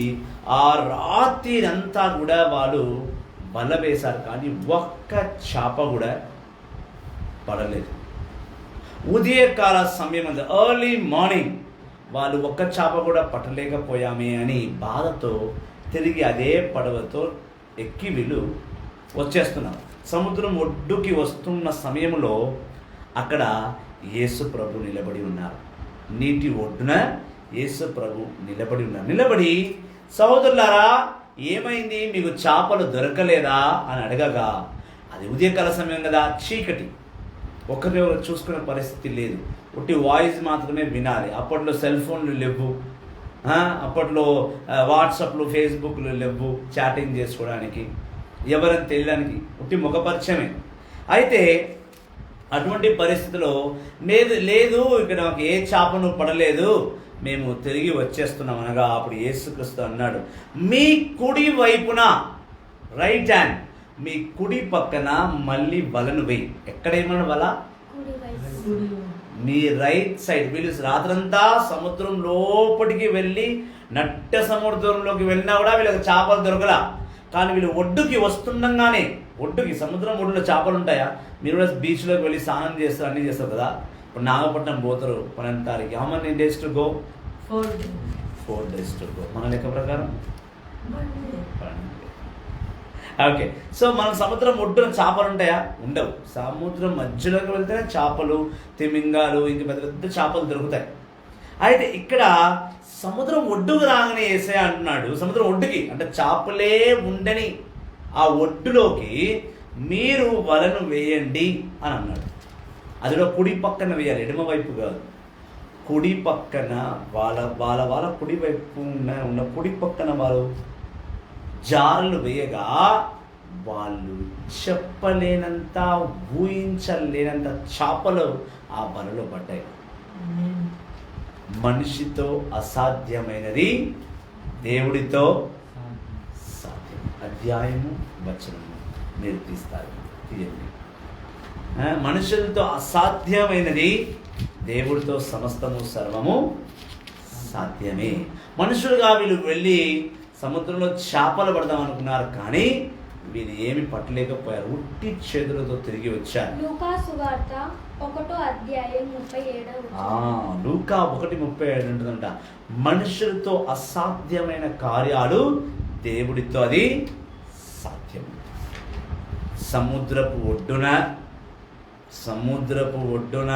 [SPEAKER 3] ఆ రాత్రి అంతా కూడా వాళ్ళు వల వేశారు, కానీ ఒక్క చేప కూడా పడలేదు. ఉదయకాల సమయం, ఎర్లీ మార్నింగ్ వాళ్ళు ఒక్క చేప కూడా పట్టలేకపోయామే అని బాధతో తిరిగి అదే పడవతో ఎక్కి వీళ్ళు వచ్చేస్తున్నారు. సముద్రం ఒడ్డుకి వస్తున్న సమయంలో అక్కడ యేసు ప్రభు నిలబడి ఉన్నారు. నీటి ఒడ్డున యేసు ప్రభు నిలబడి ఉన్నారు. నిలబడి, సహోదరులారా ఏమైంది, మీకు చేపలు దొరకలేదా అని అడగగా, అది ఉదయకాల సమయం కదా, చీకటి, ఒకరినెవరు చూసుకునే పరిస్థితి లేదు, ఒట్టి వాయిస్ మాత్రమే వినాలి. అప్పట్లో సెల్ ఫోన్లు లేవు, అప్పట్లో వాట్సాప్లు, ఫేస్బుక్లు లేవు చాటింగ్ చేసుకోవడానికి, ఎవరని తెలియడానికి, ఒట్టి ముఖపరిచయమే. అయితే అటువంటి పరిస్థితిలో లేదు ఇక్కడ నాకు ఏ చేపను పడలేదు, మేము తిరిగి వచ్చేస్తున్నాం అనగా, అప్పుడు యేసుక్రీస్తు అన్నాడు, మీ కుడి వైపున, రైట్ హ్యాండ్, మీ కుడి పక్కన మళ్ళీ వలను వేయి. ఎక్కడేమన్నా వల? మీ రైట్ సైడ్. వీళ్ళు రాత్రంతా సముద్రం లోపలికి వెళ్ళి నట్ట సముద్రంలోకి వెళ్ళినా కూడా వీళ్ళకి చేపలు దొరకలా. కానీ వీళ్ళు ఒడ్డుకి వస్తుండగానే, సముద్రం ఒడ్డులో చేపలు ఉంటాయా? మీరు కూడా బీచ్లోకి వెళ్ళి స్నానం చేస్తారు, అన్నీ చేస్తారు కదా. ఇప్పుడు నాగపట్నం పోతారు 10వ తారీఖు. How many days to go? 4 days to go. మన లెక్క ప్రకారం ఓకే. సో మనం సముద్రం ఒడ్డున చేపలు ఉంటాయా? ఉండవు. సముద్రం మధ్యలోకి వెళ్తేనే చేపలు, తిమింగాలు, ఇంక పెద్ద పెద్ద చేపలు దొరుకుతాయి. అయితే ఇక్కడ సముద్రం ఒడ్డుకు రాగానే యేసయ్య అంటున్నాడు, సముద్రం ఒడ్డుకి అంటే చేపలే ఉండని ఆ ఒడ్డులోకి మీరు వలను వేయండి అని అన్నాడు. అదిలో కుడి పక్కన వేయాలి, ఎడమ వైపు కాదు. కుడి పక్కన వాళ్ళ కుడి వైపు ఉన్న కుడి పక్కన వాళ్ళు జారులు వేయగా వాళ్ళు చెప్పలేనంత, ఊహించలేనంత చేపలు ఆ వలలో పడ్డాయి. మనిషితో అసాధ్యమైనది దేవుడితో సాధ్యం. అధ్యాయము వచనము మీరు తీయండి. మనుషులతో అసాధ్యమైనది దేవుడితో సమస్తము సర్వము సాధ్యమే. మనుషులుగా వీళ్ళు వెళ్ళి సముద్రంలో చేపలు పడదాం అనుకున్నారు, కానీ వీళ్ళు ఏమి పట్టలేకపోయారు, ఉట్టి చేతులతో తిరిగి వచ్చారు.
[SPEAKER 4] లూకా సువార్త 1:37.
[SPEAKER 3] లూకా 1:37 ఉంటుందంట. మనుషులతో అసాధ్యమైన కార్యాలు దేవుడితో అది సాధ్యం. సముద్రపు ఒడ్డున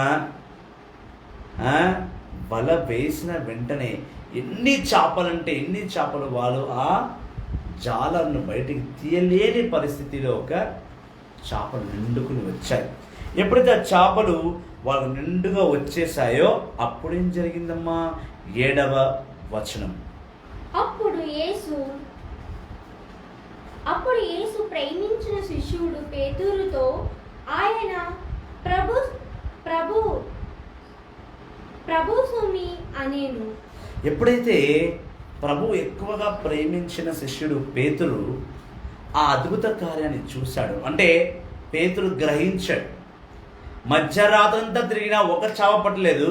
[SPEAKER 3] వల వేసిన వెంటనే ఎన్ని చేపలు వాళ్ళు ఆ జాలర్ను బయటికి తీయలేని పరిస్థితిలో ఒక చేపలు నిండుకుని వచ్చాయి. ఎప్పుడైతే ఆ చేపలు వాళ్ళు నిండుగా వచ్చేసాయో అప్పుడేం జరిగిందమ్మా? 7వ వచనం.
[SPEAKER 4] అప్పుడు యేసు ప్రేమించిన శిష్యుడు పేతురుతో ఆయన ప్రభు సుమి అనేను.
[SPEAKER 3] ఎప్పుడైతే ప్రభు ఎక్కువగా ప్రేమించిన శిష్యుడు పేతురు ఆ అద్భుత కార్యాన్ని చూశాడు, అంటే పేతురు గ్రహించాడు. మధ్యరాత్రంతా తిరిగినా ఒక చేప పట్టలేదు,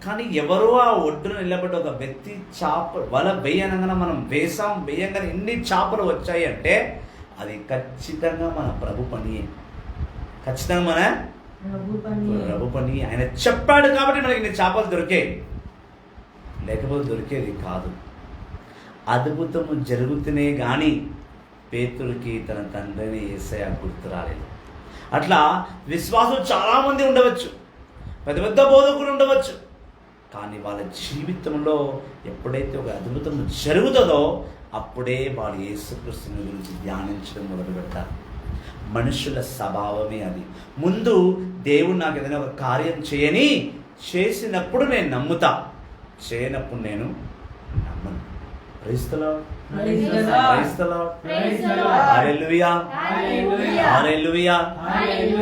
[SPEAKER 3] కానీ ఎవరో ఆ ఒడ్డున నిలబడి ఒక వ్యక్తి వల వేయనగానే మనం వేయంగానే ఎన్ని చేపలు వచ్చాయి అంటే అది ఖచ్చితంగా మన ప్రభు పని. ఖచ్చితంగా మన ప్రభు పని. ఆయన చెప్పాడు కాబట్టి మనకి ఇన్ని చేపలు దొరికాయి, లేకపోతే దొరికేది కాదు. అద్భుతము జరుగుతూనే కానీ పేతురుకి తన తండ్రిని యేసయ్య గుర్తు రాలేదు. అట్లా విశ్వాసం చాలామంది ఉండవచ్చు, పెద్ద పెద్ద బోధకులు ఉండవచ్చు, కానీ వాళ్ళ జీవితంలో ఎప్పుడైతే ఒక అద్భుతం జరుగుతుందో అప్పుడే వాళ్ళు యేసుక్రీస్తుని గురించి ధ్యానించడం మొదలు పెడతారు. మనుషుల స్వభావమే అది. ముందు దేవుడు నాకు ఏదైనా ఒక కార్యం చేసినప్పుడు నేను నమ్ముతా, చేయనప్పుడు నేను నమ్మను. క్రైస్తలో హల్లెలూయా, హల్లెలూయా,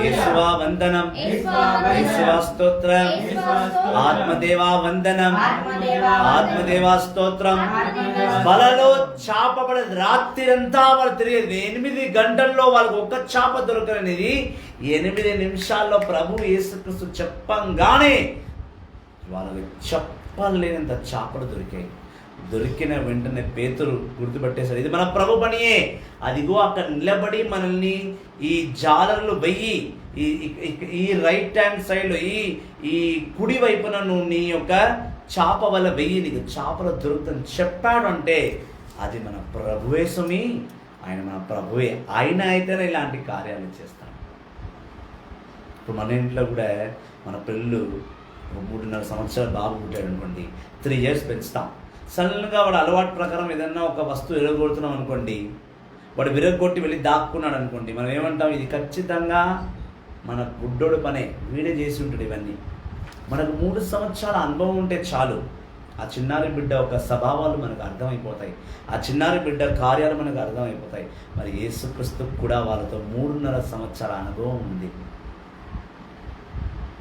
[SPEAKER 3] యేసువా వందనం, యేసువా స్తోత్రం, ఆత్మదేవా వందనం, ఆత్మదేవా స్తోత్రం. వలలో చేప పడేది, రాత్రిరంతా వాళ్ళు తిరిగేది, 8 గంటల్లో వాళ్ళకి ఒక్క చేప దొరకనేది 8 నిమిషాల్లో ప్రభు యేసుక్రీస్తు చెప్పంగానే వాళ్ళకి చెప్పలేనంత చేపలు దొరికాయి. దొరికిన వెంటనే పేతురు గుర్తుపట్టేశాడు, ఇది మన ప్రభు పనియే. అదిగో అక్కడ నిలబడి మనల్ని ఈ జాలర్లు వెయ్యి, ఈ రైట్ హ్యాండ్ సైడ్లో ఈ కుడి వైపున నువ్వు నీ యొక్క చేప వల్ల వెయ్యి, నీకు చేపలు దొరుకుతుంది చెప్పాడు అంటే అది మన ప్రభువే సుమి. ఆయన మన ప్రభువే. ఆయన అయితేనే ఇలాంటి కార్యాలు చేస్తాడు. ఇప్పుడు మన ఇంట్లో కూడా మన పిల్లలు 3.5 సంవత్సరాలు బాబు పుట్టాడు అనుకోండి, 3 years పెంచుతాం. సడన్గా వాడు అలవాటు ప్రకారం ఏదన్నా ఒక వస్తువు విరగొడుతున్నాం అనుకోండి, వాడు విరగొట్టి వెళ్ళి దాక్కున్నాడు అనుకోండి, మనం ఏమంటాం? ఇది ఖచ్చితంగా మన బుడ్డోడు పనే, వీడే చేసి ఉంటాడు ఇవన్నీ. మనకు 3 సంవత్సరాల అనుభవం ఉంటే చాలు, ఆ చిన్నారి బిడ్డ ఒక స్వభావాలు మనకు అర్థమైపోతాయి, ఆ చిన్నారి బిడ్డ కార్యాలు మనకు అర్థమైపోతాయి. మరి యేసుక్రీస్తుకు కూడా వాళ్ళతో 3.5 సంవత్సరాల అనుభవం ఉంది.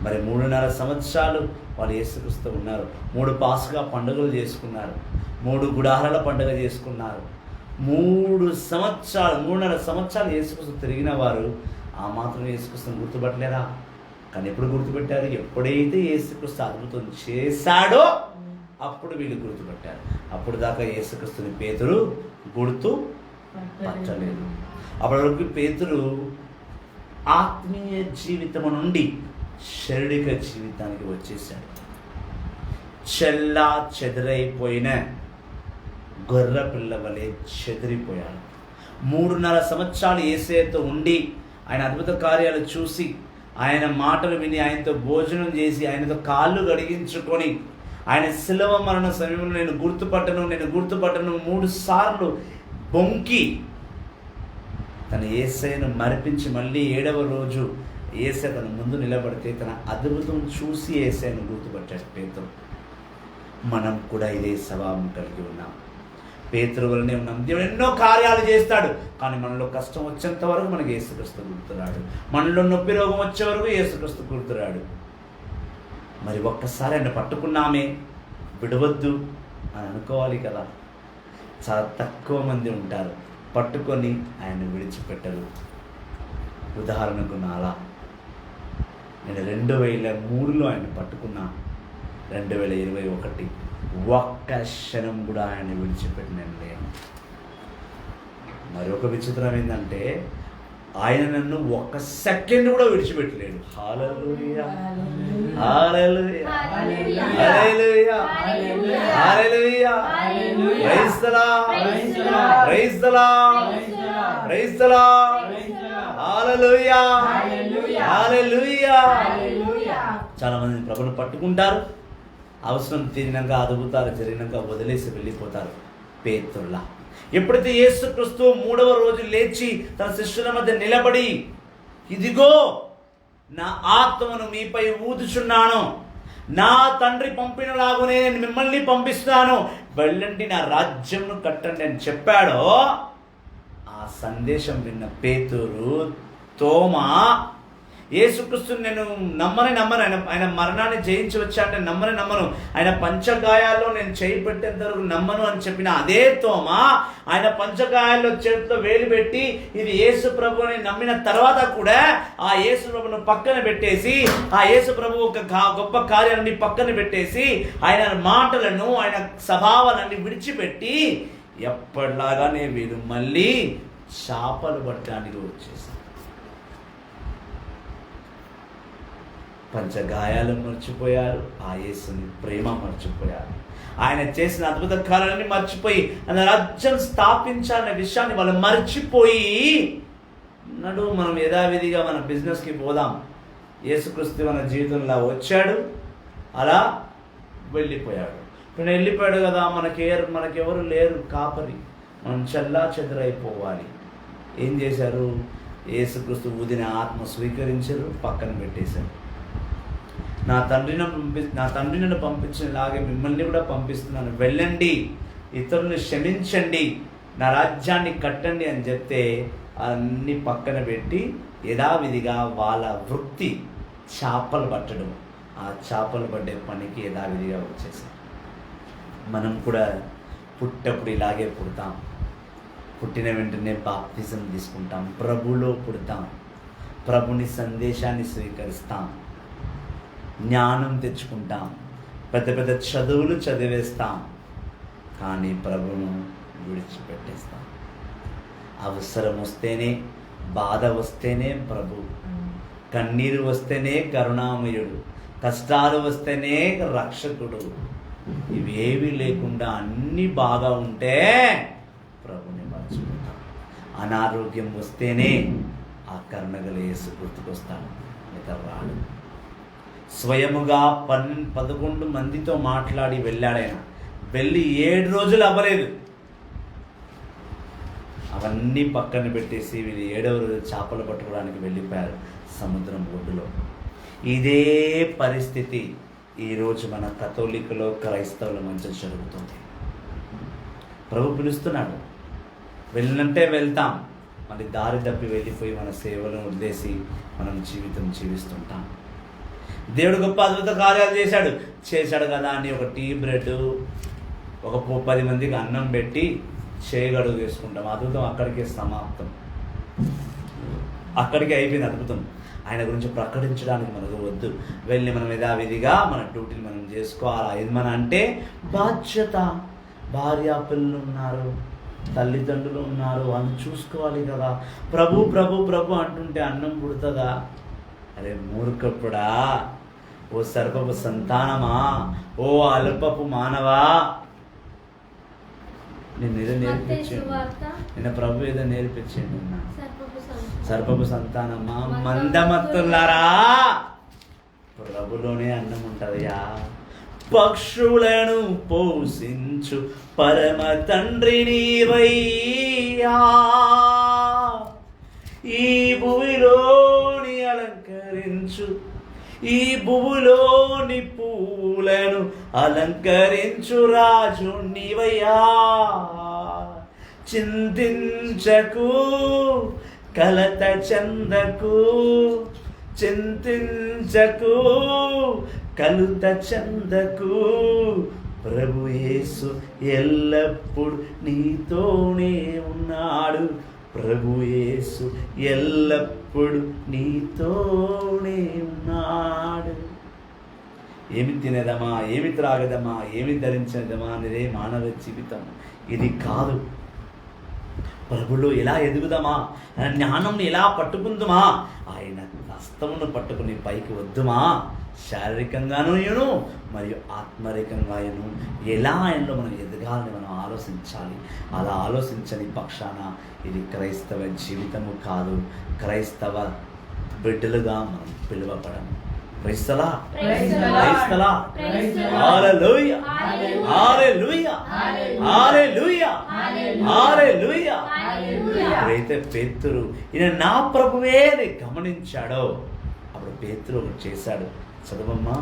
[SPEAKER 3] మరి 3.5 సంవత్సరాలు వాళ్ళు యేసుక్రీస్తు ఉన్నారు. 3 పాస్కా పండుగలు చేసుకున్నారు, 3 గుడారాల పండుగ చేసుకున్నారు. 3.5 సంవత్సరాలు యేసుక్రీస్తు తిరిగిన వారు ఆ మాత్రం యేసుక్రీస్తుని గుర్తుపట్టలేరా? కానీ ఎప్పుడు గుర్తుపెట్టారు? ఎప్పుడైతే యేసుక్రీస్తు అద్భుతం చేశాడో అప్పుడు వీళ్ళు గుర్తుపెట్టారు. అప్పుడు దాకా యేసుక్రీస్తుని పేతురు గుర్తు పట్టలేదు. అప్పటి వరకు పేతురు ఆత్మీయ జీవితం నుండి శారీరక జీవితానికి వచ్చేసాడు. చెదరైపోయిన గొర్రె పిల్ల వలె చెదిరిపోయాడు. 3.5 సంవత్సరాలు యేసయ్యతో ఉండి ఆయన అద్భుత కార్యాలు చూసి, ఆయన మాటలు విని, ఆయనతో భోజనం చేసి, ఆయనతో కాళ్ళు గడిగించుకొని, ఆయన శిలువ మరణ సమయంలో నేను గుర్తుపట్టను 3 సార్లు బొంకి తన యేసయ్యను మరిపించి మళ్ళీ 7వ రోజు యేసయ్య తన ముందు నిలబడితే తన అద్భుతం చూసి యేసయ్యను గుర్తుపట్టాడు పేతురు. మనం కూడా ఇదే స్వభావం కలిగి ఉన్నాం, పేతురు వల్లనే ఉన్నాం. దేవుడు ఎన్నో కార్యాలు చేస్తాడు, కానీ మనలో కష్టం వచ్చేంత వరకు మనకి యేసుక్రీస్తు గుర్తురాడు, మనలో నొప్పి రోగం వచ్చే వరకు యేసుక్రీస్తు గుర్తురాడు. మరి ఒక్కసారి ఆయన పట్టుకున్నామే విడవద్దు అని అనుకోవాలి కదా. చాలా తక్కువ మంది ఉంటారు పట్టుకొని ఆయన విడిచిపెట్టరు. ఉదాహరణకు నాలా, నేను 2003లో ఆయన పట్టుకున్నా, 2021 ఒక్క క్షణం కూడా ఆయన విడిచిపెట్టిన లేను. మరొక విచిత్రం ఏంటంటే ఆయన నన్ను ఒక్క సెకండ్ కూడా విడిచిపెట్టలేడు. హల్లెలూయా, హల్లెలూయా, హల్లెలూయా, హల్లెలూయా, praise the Lord, praise the Lord, praise the Lord, హల్లెలూయా
[SPEAKER 2] హల్లెలూయా.
[SPEAKER 3] హల్లెలూయా.
[SPEAKER 2] హల్లెలూయా.
[SPEAKER 3] చాలా మంది ప్రభుని పట్టుకుంటారు, అవసరం తీరినాక అద్భుతాలు జరిగినాక వదిలేసి వెళ్ళిపోతారు. పేతురులా ఎప్పుడైతే యేసుక్రీస్తు 3వ రోజు లేచి తన శిష్యుల మధ్య నిలబడి, ఇదిగో నా ఆత్మను మీపై ఊదుచున్నాను, నా తండ్రి పంపినలాగునే నేను మిమ్మల్ని పంపిస్తాను, వెళ్ళండి నా రాజ్యంను కట్టండి అని చెప్పాడో, ఆ సందేశం విన్న పేతురు, తోమా, యేసుక్రీస్తుని నేను నమ్మను, ఆయన మరణాన్ని జయించి వచ్చాడంటే నమ్మను, ఆయన పంచగాయాల్లో నేను చేయి పెట్టేంత వరకు నమ్మను అని చెప్పిన అదే తోమా, ఆయన పంచగాయాల్లో చేతిలో వేలు పెట్టి ఇది యేసు ప్రభుని నమ్మిన తర్వాత కూడా ఆ యేసు ప్రభును పక్కన పెట్టేసి, ఆ యేసు ప్రభు ఒక గొప్ప కార్యాన్ని పక్కన పెట్టేసి, ఆయన మాటలను, ఆయన స్వభావాలన్నీ విడిచిపెట్టి ఎప్పటిలాగానే వీరు మళ్ళీ చేపలు పట్టడానికి వచ్చేసారు. పంచగాయాలు మర్చిపోయారు, ఆ యేసుని ప్రేమ మర్చిపోయారు, ఆయన చేసిన అద్భుత కార్యాలన్నీ మర్చిపోయి ఆయన రాజ్యం స్థాపించాలనే విషయాన్ని వాళ్ళు మర్చిపోయి నడు మనం యథావిధిగా మన బిజినెస్కి పోదాం, యేసుక్రీస్తు మన జీవితంలో వచ్చాడు, అలా వెళ్ళిపోయాడు. ఇప్పుడు వెళ్ళిపోయాడు కదా, మనకెవరు లేరు కాపరి, మనం చల్లా చెదరైపోవాలి. ఏం చేశారు? యేసుక్రీస్తు ఊదిన ఆత్మ స్వీకరించారు, పక్కన పెట్టేశారు. నా తండ్రి నన్ను పంపించినలాగే మిమ్మల్ని కూడా పంపిస్తున్నాను, వెళ్ళండి, ఇతరులను క్షమించండి, నా రాజ్యాన్ని కట్టండి అని చెప్తే అన్నీ పక్కన పెట్టి యథావిధిగా వాళ్ళ వృత్తి చేపలు పట్టడం, ఆ చేపలు పట్టే పనికి యథావిధిగా వచ్చేసారు. మనం కూడా పుట్టప్పుడు ఇలాగే పుడతాం, పుట్టిన వెంటనే బాప్తిజం తీసుకుంటాం, ప్రభులో పుడతాం, ప్రభుని సందేశాన్ని స్వీకరిస్తాం, జ్ఞానం తెచ్చుకుంటాం, పెద్ద పెద్ద చదువులు చదివేస్తాం, కానీ ప్రభును విడిచిపెట్టేస్తాం. అవసరం వస్తేనే, బాధ వస్తేనే ప్రభు, కన్నీరు వస్తేనే కరుణామయుడు, కష్టాలు వస్తేనే రక్షకుడు, ఇవేవి లేకుండా అన్నీ బాగా ఉంటే ప్రభుని మర్చిపోతాం. అనారోగ్యం వస్తేనే ఆ కరుణగల యేసు గుర్తుకొస్తాడు, ఇక రాడు. స్వయముగా 11 మందితో మాట్లాడి వెళ్ళాడాయన, వెళ్ళి 7 రోజులు అవ్వలేదు, అవన్నీ పక్కన పెట్టేసి వీళ్ళు 7వ రోజు చేపలు పట్టుకోవడానికి వెళ్ళిపోయారు సముద్రం ఒడ్డులో. ఇదే పరిస్థితి ఈరోజు మన కథోలికలో, క్రైస్తవుల మధ్య జరుగుతుంది. ప్రభు పిలుస్తున్నాడు, వెళ్ళినంటే వెళ్తాం, మళ్ళీ దారి తప్పి వెళ్ళిపోయి మన సేవలను వదిలేసి మనం జీవితం జీవిస్తుంటాం. దేవుడు గొప్ప అద్భుత కార్యాలు చేశాడు కదా అని ఒక టీ బ్రెడ్, ఒక 10 మందికి అన్నం పెట్టి చేయగడుగు వేసుకుంటాం, అద్భుతం అక్కడికే సమాప్తం, అక్కడికే అయిపోయింది అద్భుతం. ఆయన గురించి ప్రకటించడానికి మనకు వద్దు, వెళ్ళి మనం యథావిధిగా మన డ్యూటీని మనం చేసుకోవాలి. ఇది మన అంటే బాధ్యత. భార్య పిల్లలు ఉన్నారు, తల్లిదండ్రులు ఉన్నారు, వాళ్ళని చూసుకోవాలి కదా. ప్రభు ప్రభు ప్రభు అంటుంటే అన్నం పుడుతుందా? అరే మూర్ఖపుడా, ఓ సర్పపు సంతానమా, ఓ అల్పపు మానవా, నేను ఏదో నేర్పించాను, నిన్న ప్రభు ఏదో నేర్పించాను, సర్పపు సంతానమా, మందమత్తులారా, ప్రభులోనే అన్నం ఉంటుందయ్యా. పక్షులను పోషించు పరమ తండ్రి నీవయ్యా, ఈ భూమిలోని అలంకరించు, ఈ భూమిలోని పూలను అలంకరించు రాజు నీవయ్యా. చింతించకు, కలత చెందకు, చింతించకు, కలుత చెందకు, ప్రభు యేసు ఎల్లప్పుడు నీతోనే ఉన్నాడు, ప్రభు యేసు ఎల్లప్పుడు నీతోనే ఉన్నాడు. ఏమి తినేదమా, ఏమి త్రాగదమా, ఏమి ధరించేదమా అనేదే మానవ జీవితం. ఇది కాదు. ప్రభులో ఎలా ఎదుగుదామా, ఆయన జ్ఞానం ఎలా పట్టుకుందుమా, ఆయన హస్తమును పట్టుకుని పైకి వద్దుమా, శారీరకంగాను మరియు ఆత్మరికంగాను ఎలా ఆయనలో మనం ఎదగాలని మనం ఆలోచించాలి. అలా ఆలోచించని పక్షాన ఇది క్రైస్తవ జీవితము కాదు, క్రైస్తవ బిడ్డలుగా మనం పిలువబడము. క్రైస్తలా క్రైస్తలా హల్లెలూయా హల్లెలూయా హల్లెలూయా హల్లెలూయా. ఎప్పుడైతే పేతురు ఈయన నా ప్రభువే అని గమనించాడో అప్పుడు పేతురు ఒకటి చేశాడు. చదవమ్మా.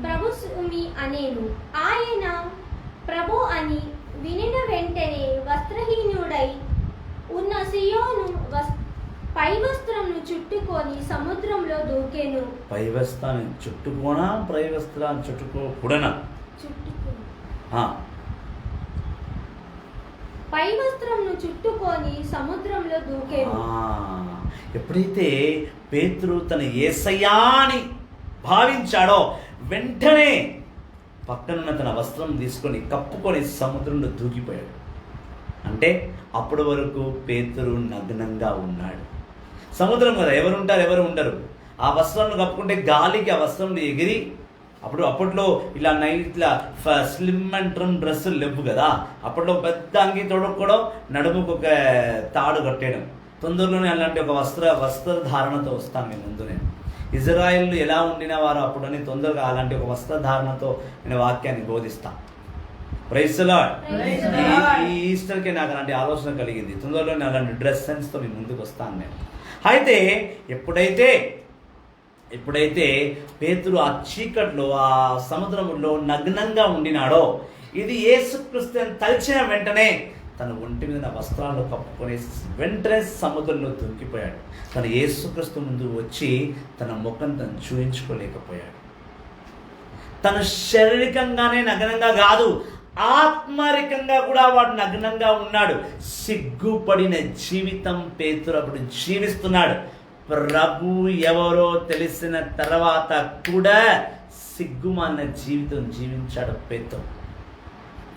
[SPEAKER 4] ప్రభు సుమి అనేను. ఆయన ప్రభు అని వినిన వెంటనే వస్త్రహీనుడై ఉన్న సియోను పై వస్త్రంను చుట్టుకొని సముద్రంలో దూకెను.
[SPEAKER 3] పై వస్త్రాన్ని చుట్టుకోనా, పై వస్త్రాన్ని చుట్టుకోకూడనా?
[SPEAKER 4] పై వస్త్రంను చుట్టుకొని సముద్రంలో దూకెను.
[SPEAKER 3] ఎప్పుడైతే పేతురు తన యేసయ్యాని భావించాడో వెంటనే పక్కనున్న తన వస్త్రం తీసుకొని కప్పుకొని సముద్రంలో దూకిపోయాడు. అంటే అప్పటి వరకు పేతురు నగ్నంగా ఉన్నాడు. సముద్రం కదా, ఎవరు ఉంటారు ఎవరు ఉండరు. ఆ వస్త్రాన్ని కప్పుకుంటే గాలికి ఆ వస్త్రంలో ఎగిరి అప్పట్లో ఇలా ఇట్లా స్లిమ్ అండ్ ట్రిమ్ డ్రెస్సులు లేవు కదా. అప్పట్లో పెద్ద అంగి తొడుక్కోవడం, నడుముకు ఒక తాడు కట్టేయడం. తొందరలోనే అలాంటి ఒక వస్త్రధారణతో వస్తాను నేను ముందు. నేను ఇజ్రాయిల్ ఎలా ఉండిన వారు అప్పుడని తొందరగా అలాంటి ఒక వస్త్రధారణతో నేను వాక్యాన్ని బోధిస్తాను. Praise the lord. ఈ ఈస్టర్కి నాకు అలాంటి ఆలోచన కలిగింది. తొందరలోనే అలాంటి డ్రెస్ సెన్స్తో నేను ముందుకు వస్తాను నేను. అయితే ఎప్పుడైతే పేతురు ఆ చీకట్లో ఆ సముద్రంలో నగ్నంగా ఉండినాడో, ఇది యేసుక్రీస్తు తలిచిన వెంటనే తన ఒంటి మీద వస్త్రాలు కప్పుకొని వెంటనే సముద్రంలో దూకిపోయాడు. తన యేసుక్రీస్తు ముందు వచ్చి తన ముఖం తను చూయించుకోలేకపోయాడు. తను శారీరకంగానే నగ్నంగా కాదు, ఆత్మరికంగా కూడా వాడు నగ్నంగా ఉన్నాడు. సిగ్గుపడిన జీవితం పేతురు అప్పుడు జీవిస్తున్నాడు. ప్రభు ఎవరో తెలిసిన తర్వాత కూడా సిగ్గుమాలిన జీవితం జీవించాడు పేతురు.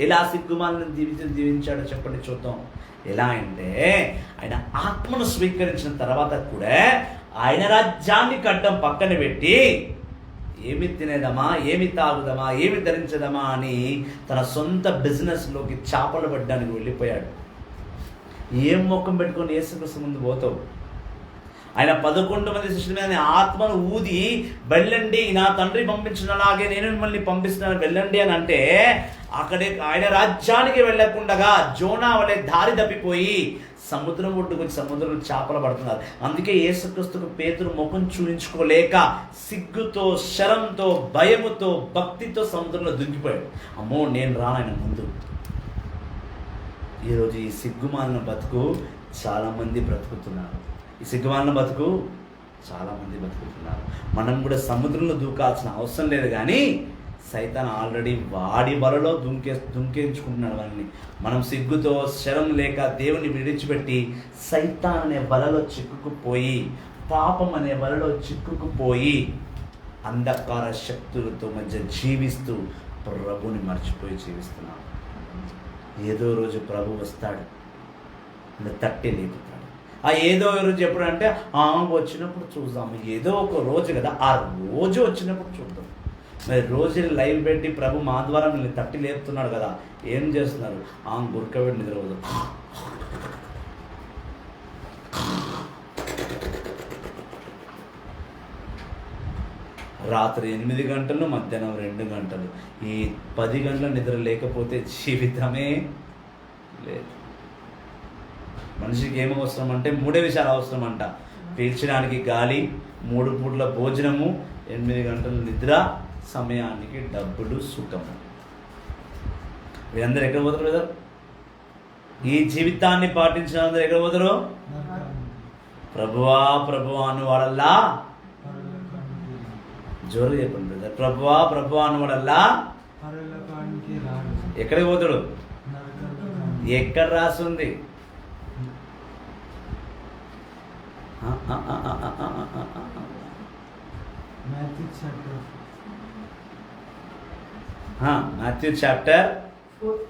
[SPEAKER 3] ఎలా సిగ్గుమాలిన జీవితం జీవించాడో చెప్పండి చూద్దాం. ఎలా అంటే ఆయన ఆత్మను స్వీకరించిన తర్వాత కూడా ఆయన రాజ్యాన్ని కట్టడం పక్కన పెట్టి ఏమి తినేదమా, ఏమి తాగుదమా, ఏమి ధరించదమా అని తన సొంత బిజినెస్లోకి చేపలు పడ్డానికి వెళ్ళిపోయాడు. ఏం ముఖం పెట్టుకొని యేసుక్రీస్తు ముందు పోతావు? ఆయన 11 మంది శిష్యుల మీద ఆత్మను ఊది వెళ్ళండి, నా తండ్రి పంపించినలాగే నేను మిమ్మల్ని పంపిస్తున్నాను వెళ్ళండి అని అంటే అక్కడే ఆయన రాజ్యానికి వెళ్ళకుండా జోనా వలె దారి తప్పిపోయి సముద్రం ఒడ్డుకొచ్చి సముద్రంలో చేపలు పడుతున్నారు. అందుకే యేసుక్రీస్తుకు పేతురు ముఖం చూయించుకోలేక సిగ్గుతో, శరంతో, భయముతో, భక్తితో సముద్రంలో దుంకిపోయాడు. అమ్మో నేను రానాయన ముందు. ఈరోజు ఈ సిగ్గుమాలిన బతుకు చాలామంది బ్రతుకుతున్నారు. ఈ సిగ్గుమాలిన బతుకు చాలామంది బతుకుతున్నారు. మనం కూడా సముద్రంలో దూకాల్సిన అవసరం లేదు, కానీ సైతాన్ ఆల్రెడీ వాడి వలలో దుంకేంచుకుంటున్నాడు వాళ్ళని. మనం సిగ్గుతో, శరం లేక దేవుని విడిచిపెట్టి సైతాన్ అనే వలలో చిక్కుకుపోయి, పాపం అనే వలలో చిక్కుకుపోయి అంధకార శక్తులతో మధ్య జీవిస్తూ ప్రభుని మర్చిపోయి జీవిస్తున్నాం. ఏదో రోజు ప్రభు వస్తాడు, తట్టి లేపుతాడు. ఆ ఏదో రోజు ఎప్పుడంటే వచ్చినప్పుడు చూద్దాము, ఏదో ఒక రోజు కదా, ఆ రోజు వచ్చినప్పుడు చూద్దాం. మరి రోజు లైవ్ పెట్టి ప్రభు మా ద్వారా మిమ్మల్ని తట్టి లేపుతున్నాడు కదా, ఏం చేస్తున్నారు? గురకబెట్టి నిద్రపోదు. రాత్రి 8 గంటలు, మధ్యాహ్నం 2 గంటలు, ఈ 10 గంటల నిద్ర లేకపోతే జీవితమే లేదు. మనిషికి ఏమి అవసరం అంటే 3 విషయాలు అవసరం అంట. పీల్చడానికి గాలి, 3 పూట్ల భోజనము, 8 గంటల నిద్ర, సమయానికి డబ్బులు, సుఖము. వీరందరూ ఎక్కడ పోతారు కదా? ఈ జీవితాన్ని పాటించిన అందరూ ఎక్కడ పోతారు? ప్రభువా ప్రభువా అను వాడల్లా, జోరు చెప్పండి బ్రదర్, ప్రభువా ప్రభువా అను వాడల్లా ఎక్కడికి పోతాడు? ఎక్కడ రాస్తుంది? Matthew chapter 7.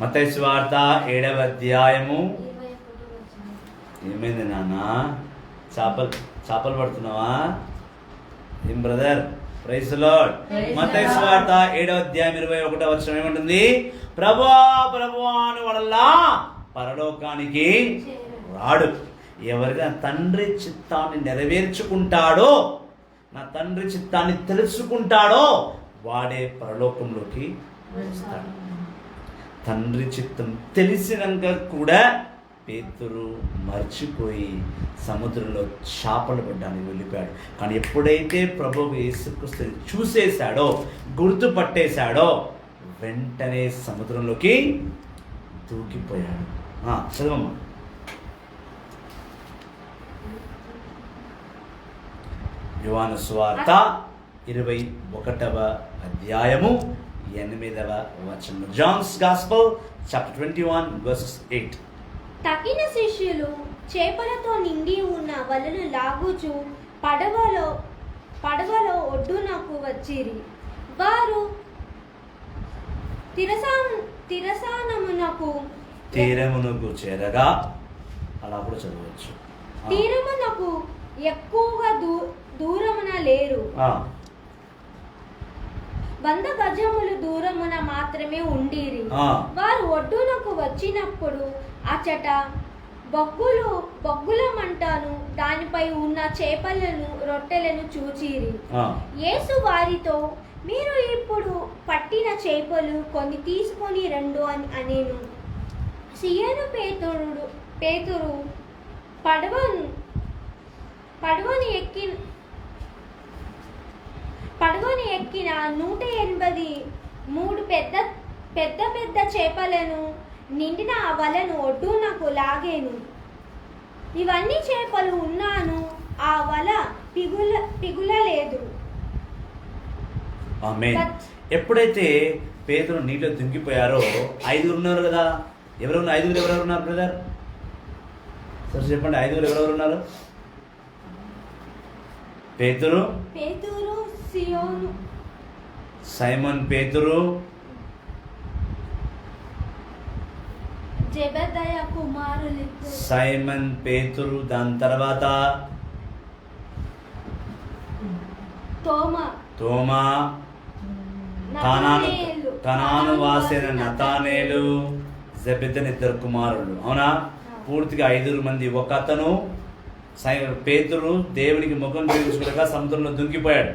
[SPEAKER 3] మత్తయి సువార్త 7వ అధ్యాయము
[SPEAKER 4] 21 వచనం.
[SPEAKER 3] ఏమైంది నాన్న? చేపలు పడుతున్నావా ఏం బ్రదర్? Praise the lord. మత్తయి సువార్త 7వ అధ్యాయం 21వ వచనం ఏమంటుంది? ప్రభువా ప్రభువా అని వడల్లా పరలోకానికి రాడు. ఎవరిగా తండ్రి చిత్తాన్ని నెరవేర్చుకుంటాడో, నా తండ్రి చిత్తాన్ని తెలుసుకుంటాడో వాడే పరలోకంలోకి వస్తాడు. తండ్రి చిత్తం తెలిసినాక కూడా పేతురు మర్చిపోయి సముద్రంలో చేపలు పడ్డానికి వెళ్ళిపోయాడు. కానీ ఎప్పుడైతే ప్రభువు యేసుక్రీస్తుని చూసేశాడో, గుర్తుపట్టేశాడో, వెంటనే సముద్రంలోకి దూకిపోయాడు. చదవమ్మా. యోహాను సువార్త 21వ అధ్యాయము 8వ వచనం. Johne's gospel chapter 21 verses 8.
[SPEAKER 4] తక్కిన శిష్యులు చేపలతో నిండి ఉన్న వలను లాగుచు పడవలో ఒడ్డునకు వచ్చిరి. వారు
[SPEAKER 3] తీరమునకు చేరగా, అలా కూడా చదవచ్చు.
[SPEAKER 4] తీరమునకు ఎక్కువగా దూరమున లేరు, 100 గజములు దూరమున మాత్రమే ఉండిరి. వారు ఒడ్డునకు వచ్చినప్పుడు అచట బొగ్గుల మంటను, దానిపై ఉన్న చేపలను రొట్టెలను చూచిరి. యేసు వారితో, మీరు ఇప్పుడు పట్టిన చేపలు కొన్ని తీసుకొని రండు అని అనేను. సియను పేతురు పడవని ఎక్కిన 183 పెద్ద చేపలను నిండిన ఆ వలను ఒడ్డునకు లాగేను. ఇవన్నీ చేపలు ఉన్నాను, ఆ వల పిగులలేదు.
[SPEAKER 3] ఎప్పుడైతే పేతురు నీటిలో దుంకిపోయారో 5 ఉన్నారు కదా. ఎవరున్నారు? 5 ఎవరెవరు ఉన్నారు బ్రదర్? సరే చెప్పండి, 5 ఎవరెవరు ఉన్నారు? పేతురు, సైమన్ పేతురు,
[SPEAKER 4] జెబెదయి కుమారులు
[SPEAKER 3] సైమన్ పేతురు, దాని తర్వాత తోమా, కనాను వాసిన నతానేలు, జెబెదయి 2 కుమారులు. అవునా? పూర్తిగా 5 మంది. ఒక అతను పేతురు దేవునికి ముఖం చూపించుకునగా సముద్రంలో దుంకిపోయాడు.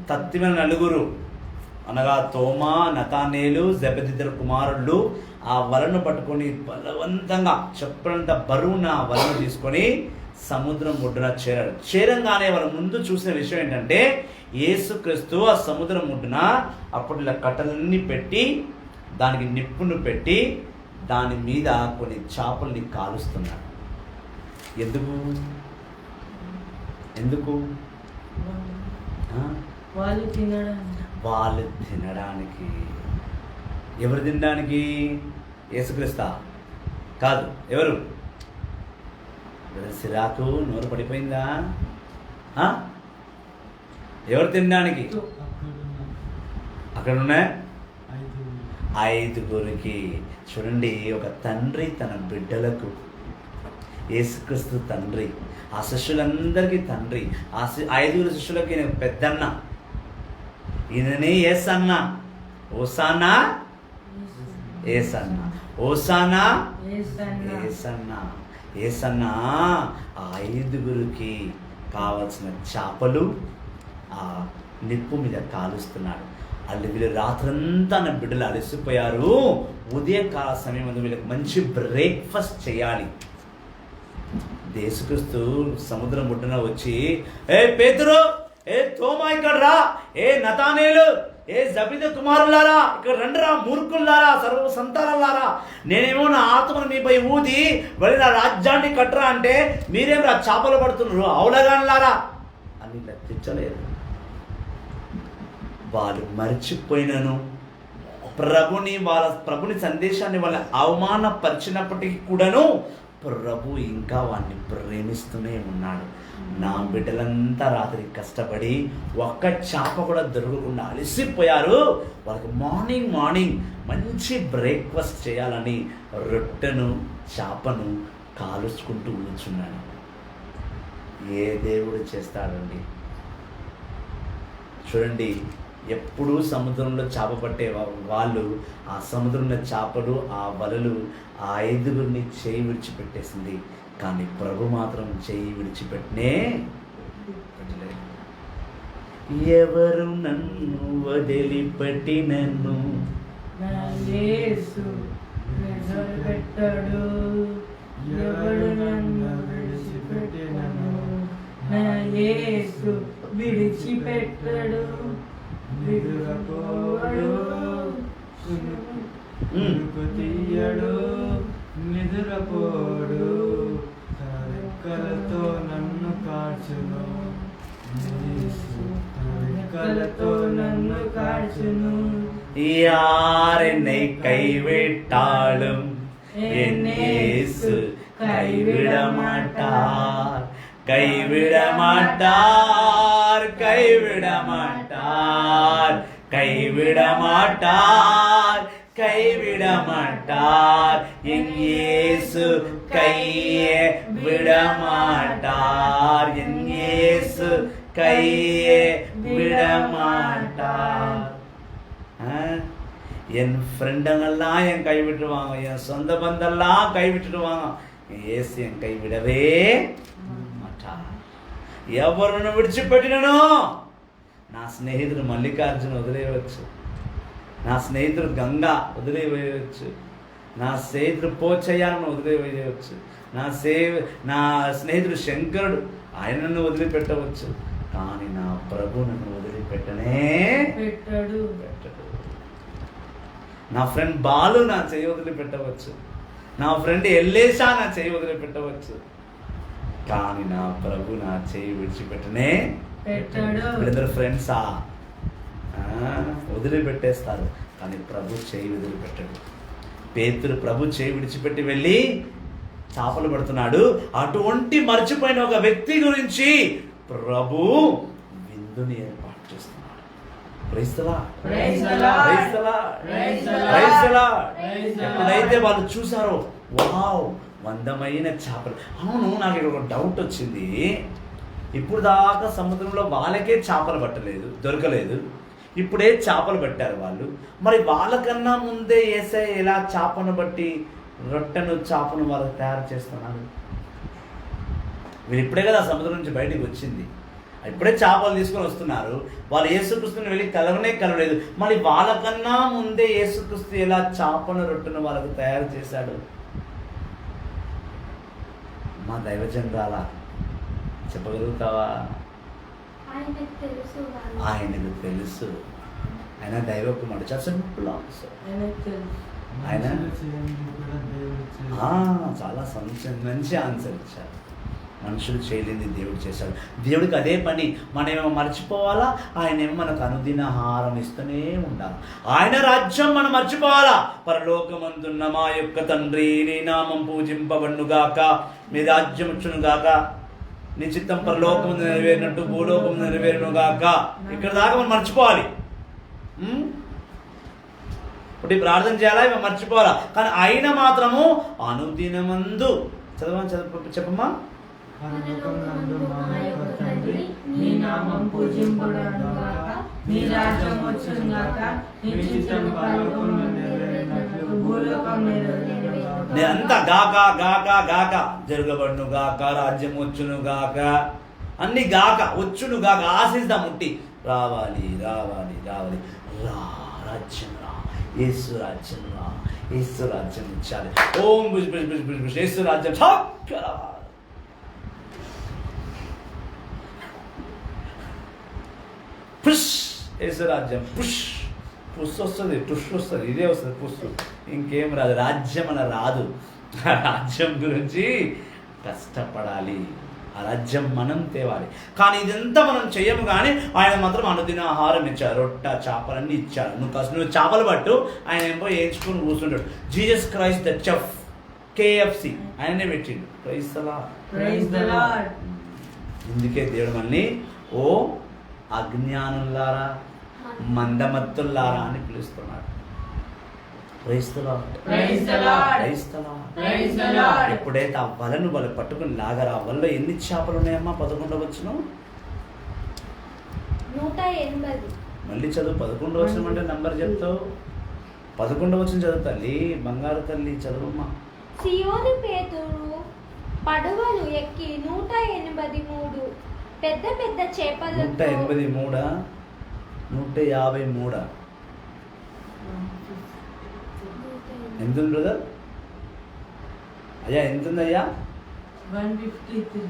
[SPEAKER 3] తత్తిమైన 4 అనగా తోమా, నతానేలు, జెబెదయి 2 కుమారులు ఆ వలను పట్టుకొని బలవంతంగా చెప్పనంత బరువున ఆ వలను తీసుకొని సముద్రం ఒడ్డున చేరాడు. చేరంగానే వాళ్ళ ముందు చూసిన విషయం ఏంటంటే, యేసుక్రీస్తు ఆ సముద్రం ఒడ్డున అప్పుడు ఇలా కట్టలన్నీ పెట్టి దానికి నిప్పును పెట్టి దాని మీద కొన్ని చేపల్ని కాలుస్తున్నాడు. ఎందుకు?
[SPEAKER 2] వాళ్ళు
[SPEAKER 3] తినడానికి. ఎవరు తినడానికి? యేసుక్రీస్తా? కాదు. ఎవరు? సిరాకు నోరు పడిపోయిందా? ఎవరు తినడానికి? అక్కడ ఉన్నాయి 5 చూడండి. ఒక తండ్రి తన బిడ్డలకు, యేసుక్రీస్తు తండ్రి, ఆ శిష్యులందరికీ తండ్రి, ఆ 5 శిష్యులకి నేను పెద్దన్న, ఈయననే యేసన్న. ఓసానా ఏసన్న, ఓసానా ఏసన్న. ఆ 5 కావలసిన చేపలు ఆ నిప్పు మీద కాలుస్తున్నాడు. వీళ్ళు రాత్రంతా నా బిడ్డలు అలసిపోయారు. ఉదయకాల సమయం వీళ్ళకి మంచి బ్రేక్ఫాస్ట్ చేయాలి. యేసుక్రీస్తు సముద్రం ఒడ్డున వచ్చి, ఏ పేతురు, ఏ తోమా ఇక్కడ రా, ఏ నతానేలు, ఏ జబెదయి కుమారులారా ఇక్కడ రండిరా, మూర్ఖులారా, సర్వ సంతానాలారా, నేనేమో నా ఆత్మను మీపై ఊది వెళ్ళి నా రాజ్యాన్ని కట్టరా అంటే మీరేం రా చేపలు పడుతున్నారు అవులగాన్లారా అని లెక్కించలేదు. వాళ్ళు మర్చిపోయినను ప్రభుని సందేశాన్ని వాళ్ళ అవమానపరిచినప్పటికీ కూడాను ప్రభు ఇంకా వాడిని ప్రేమిస్తూనే ఉన్నాడు. నా బిడ్డలంతా రాత్రి కష్టపడి ఒక్క చేప కూడా దొరకకుండా అలసిపోయారు. వాళ్ళకి మార్నింగ్ మంచి బ్రేక్ఫాస్ట్ చేయాలని రొట్టెను చేపను కాలుచుకుంటూ కూర్చున్నాడు. ఏ దేవుడు చేస్తాడండి? చూడండి, ఎప్పుడూ సముద్రంలో చేప పట్టే వాళ్ళు ఆ సముద్రంలో చేపలు, ఆ వలలు ఆ 5గురిని చేయి విడిచిపెట్టేసింది. కానీ ప్రభు మాత్రం చేయి విడిచిపెట్టనే పెట్టలేదు. ఎవరు నన్ను వదిలిపెట్టినను
[SPEAKER 2] నా యేసు విడిచిపెట్టడు. ఎవడు నన్ను విడిచిపెట్టినను నా యేసు విడిచిపెట్టడు.
[SPEAKER 1] నిదురపోడు, కునుకు తీయడు, నిదురపోడు, తన రెక్కలతో నన్ను కాచును. యేసు తన రెక్కలతో నన్ను కాచును.
[SPEAKER 3] யார் என்னை கைவிட்டாலும் என் இயேசு கைவிட மாட்டார், கைவிட மாட்டார், கைவிட மாட்டார், கைவிட மாட்டார், கைவிட மாட்டார். என் இயேசு கையே விட மாட்டார், என் இயேசு கையே விட மாட்டார். என் ஃப்ரெண்டுங்கெல்லாம் என் கை விட்டுருவாங்க, என் சொந்த பந்தெல்லாம் கை விட்டுடுவாங்க, ஏசு என் கை விடவே மாட்டார். ఎవరిని విడిచిపెట్టినను? నా స్నేహితుడు మల్లికార్జున వదిలేయవచ్చు, నా స్నేహితుడు గంగా వదిలేయవచ్చు, నా స్నేహితుడు పోచయ్యాలను వదిలేయవచ్చు, నా స్నేహితుడు శంకరుడు ఆయనను వదిలిపెట్టవచ్చు. కానీ నా ప్రభు నన్ను వదిలిపెట్టనే పెట్టడు. నా ఫ్రెండ్ బాలు నా చేయి వదిలిపెట్టవచ్చు, నా ఫ్రెండ్ ఎల్లేషా నా చేయి వదిలిపెట్టవచ్చు, కానీ నా ప్రభు నా చేయి విడిచిపెట్టనే పెట్టడు. వీళ్ళిద్దరు ఫ్రెండ్సా? వదిలిపెట్టేస్తారు, కానీ ప్రభు చేయి వదిలిపెట్టడు. పేతురు ప్రభు చేయి విడిచిపెట్టి వెళ్ళి చేపలు పడుతున్నాడు. అటువంటి మర్చిపోయిన ఒక వ్యక్తి గురించి ప్రభు విందుని ఏర్పాటు చేస్తున్నాడు. ఎప్పుడైతే వాళ్ళు చూసారో, వావ్, వందమైన చేపలు. అవును, నాకు ఇక్కడ ఒక డౌట్ వచ్చింది. ఇప్పుడు దాకా సముద్రంలో వాళ్ళకే చేపలు పట్టలేదు, దొరకలేదు. ఇప్పుడే చేపలు పట్టారు వాళ్ళు. మరి వాళ్ళకన్నా ముందే యేసయ్య ఎలా చేపను బట్టి రొట్టెను చేపను వాళ్ళకి తయారు చేస్తున్నారు? వీళ్ళు ఇప్పుడే కదా సముద్రం నుంచి బయటికి వచ్చింది, ఇప్పుడే చేపలు తీసుకొని వస్తున్నారు. వాళ్ళు యేసుక్రీస్తుని వెళ్ళి కలవలేదు. మరి వాళ్ళకన్నా ముందే యేసుక్రీస్తు ఎలా చేపను రొట్టెను వాళ్ళకు తయారు చేశాడు? మా దైవజనురాలా చెప్పగలుగుతావా? ఆయనకు తెలుసు. ఆయన దైవ కుమారుడు. ఆయన చాలా మంచి ఆన్సర్ ఇచ్చారు. మనుషులు చేయలేని దేవుడు చేశాడు. దేవుడికి అదే పని. మనమేమో మర్చిపోవాలా, ఆయనేమో మనకు అనుదిన ఆహారం ఇస్తూనే ఉండాలి. ఆయన రాజ్యం మనం మర్చిపోవాలా. పరలోకమందున్న మా యొక్క తండ్రి, నీ నామం పూజింపబడునుగాక, మీ రాజ్యం వచ్చునుగాక, నీ చిత్తం పరలోకం నెరవేరినట్టు భూలోకం నెరవేరునుగాక. ఇక్కడ దాకా మనం మర్చిపోవాలి. ఇప్పుడు ప్రార్థన చేయాలా, ఇవి మర్చిపోవాలా. కానీ ఆయన మాత్రము అనుదినమందు చెప్పమ్మా,
[SPEAKER 2] నీ నామం పూజింపబడునుగాక, నీ రాజ్యం వచ్చునుగాక, నీ చిత్తం పరలోకములో నెరవేరినట్లు భూలోకములో నెరవేరునుగాక.
[SPEAKER 3] అంతా గాక గాక గాక, జరగబడును గాక, రాజ్యం వచ్చును గాక, అన్ని గాక, వచ్చును గాక. ఆశిద్దాం, ముట్టి రావాలి రావాలి రావాలి, రా రాజ్యం రా, యేసు రాజ్యం రా, యేసు రాజ్యం ఇచ్చాలి. ఓం బుజ్ బుజ్ బుజ్ బుజ్ బుజ్, యేసు రాజ్యం పుష్, యేసు రాజ్యం పుష్, పుష్ వస్తుంది, టుష్ వస్తుంది, ఇదే వస్తుంది పుష్, ఇంకేం రాదు. రాజ్యం అలా రాదు. రాజ్యం గురించి కష్టపడాలి, ఆ రాజ్యం మనం తేవాలి. కానీ ఇదంతా మనం చెయ్యము. కానీ ఆయన మాత్రం అనుదిన ఆహారం ఇచ్చారు, రొట్టె చేపలన్నీ ఇచ్చారు. నువ్వు చేపలు పట్టు, ఆయన ఏమో వేయించుకొని కూర్చుంటాడు. Jesus Christ the chef, KFC ఆయననే పెట్టిండు. Praise the Lord.
[SPEAKER 2] Praise the Lord.
[SPEAKER 3] ఇందుకే దేవుడు మనల్ని ఓ అజ్ఞానులారా మందమత్తులారా అని పిలుస్తున్నాడు. Praise the Lord.
[SPEAKER 2] Praise the Lord.
[SPEAKER 3] Praise the Lord.
[SPEAKER 2] Praise the Lord.
[SPEAKER 3] ఎప్పుడైతే ఆ వలను వాళ్ళు పట్టుకుని లాగరా, ఆ వలలో ఎన్ని చేపలు ఉన్నాయమ్మా? 11వ వచనం
[SPEAKER 4] 180.
[SPEAKER 3] మళ్ళీ చదువు. 11వ వచనం అంటే నంబర్ చెప్తావు. 11వ వచనం చదువు తల్లి, బంగారు తల్లి చదువమ్మా.
[SPEAKER 4] సియోను పేతురు పడవలు ఎక్కి 183 పెద్ద పెద్ద చేపలతో
[SPEAKER 3] 183 153 ఎంత ఉంది బ్రదర్? అయ్యా ఎంత ఉంది అయ్యా?
[SPEAKER 2] 153.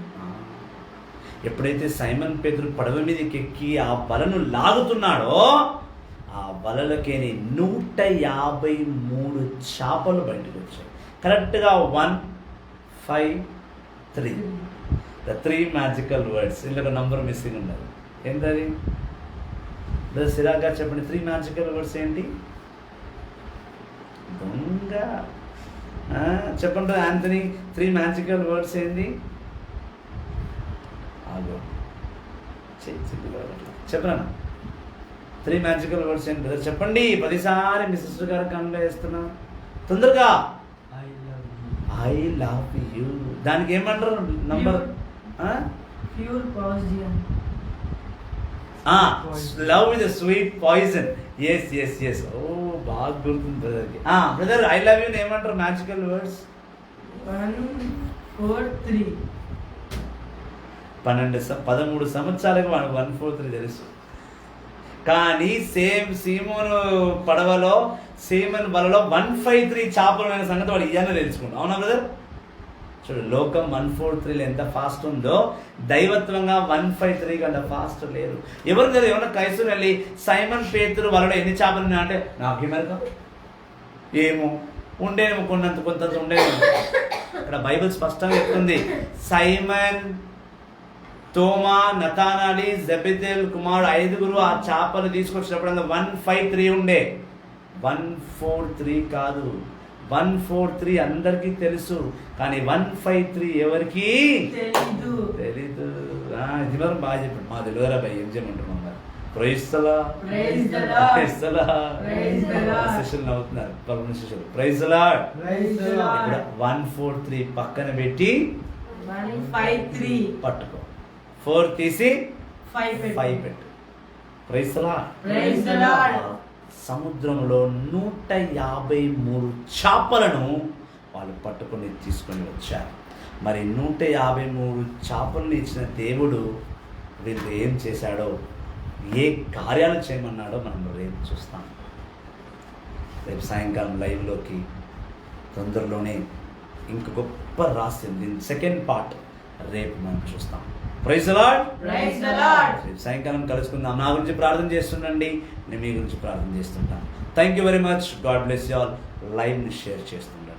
[SPEAKER 3] ఎప్పుడైతే సైమన్ పేతురు పడవ మీదకి ఎక్కి ఆ వలను లాగుతున్నాడో ఆ వలలకేని 153 చేపలు బయటకు వచ్చాయి. కరెక్ట్గా 153. The 3 magical words. ఇందులో నంబర్ మిస్సింగ్ ఉండదు. ఏంటది? సిరాగా చెప్పండి. 3 మ్యాజికల్ వర్డ్స్ ఏంటి? దొంగ. చెప్పండి ఆంథనీ, 3 మ్యాజికల్ వర్డ్స్ ఏంటి? ఆగో చెప్పనా? 3 మ్యాజికల్ వర్డ్స్ ఏంటి బ్రదర్? చెప్పండి. 10సారి మీ సిస్టర్ గారు కన్నులో వేస్తున్నా. తొందరగా. I love you. దానికి ఏమంటారు number?
[SPEAKER 2] Pure position.
[SPEAKER 3] Love is sweet poison. Yes. ఓ బాగా గుర్తుంది బ్రదర్కి. బ్రదర్ ఐ లవ్ యూ ఏమంటారు మ్యాజికల్ వర్డ్స్?
[SPEAKER 2] 143.
[SPEAKER 3] 13 సంవత్సరాలకు మనకు 143 తెలుసు. కానీ సీమోను పడవలో సీమన్ వలలో 153 చేపలు అనే సంగతి వాడు ఇయ్యానే తెలుసుకుంటాం. అవునా బ్రదర్? చూడు, లోకం 143లో ఎంత ఫాస్ట్ ఉందో దైవత్వంగా 153 కంటే ఫాస్ట్ లేదు. ఎవరు కదా ఏమన్నా క్రైస్తవులు వెళ్ళి సైమన్ పేతురు వలలో ఎన్ని చేపలు ఉన్నాయి అంటే నాకేమరక ఏమో ఉండేమో కొంత ఉండేమో. ఇక్కడ బైబిల్ స్పష్టంగా చెప్తుంది. సైమన్, తోమా, నతానాలి, జెబెదెల్ కుమారుడు 5 ఆ చేపలు తీసుకొచ్చినప్పుడు 153 ఉండే. 143 కాదు. 143 అందరికీ తెలుసు, కానీ 153 ఎవరికి తెలీదు. ఇది మరి బాగా చెప్పండి. మా తెలుగురా భయ్ ఏం చేయమంటున్నాం మరి. Praise the Lord. శిష్యులు నవ్వుతున్నారు. శిష్యులు ప్రైజ్ ద లార్డ్. 143 పక్కన పెట్టి
[SPEAKER 2] 153
[SPEAKER 3] పట్టుకో. 4 తీసి
[SPEAKER 2] 5
[SPEAKER 3] పెట్టు. Praise the Lord.
[SPEAKER 2] Praise the Lord.
[SPEAKER 3] సముద్రంలో 153 చేపలను వాళ్ళు పట్టుకొని తీసుకొని వచ్చారు. మరి 153 చేపలను ఇచ్చిన దేవుడు వీళ్ళు ఏం చేశాడో, ఏ కార్యాలు చేయమన్నాడో మనం రేపు చూస్తాం. రేపు సాయంకాలం లైవ్లోకి తొందరలోనే ఇంక గొప్ప రహస్యం, దీని సెకండ్ పార్ట్ రేపు మనం చూస్తాం. Praise the Lord.
[SPEAKER 2] Praise the Lord.
[SPEAKER 3] రేపు సాయంకాలం కలుసుకుందాం. నా గురించి ప్రార్థన చేస్తుండండి, నేను మీ గురించి ప్రార్థన చేస్తుంటాను. Thank you very much. God bless you all. లైవ్ని షేర్ చేస్తుండండి.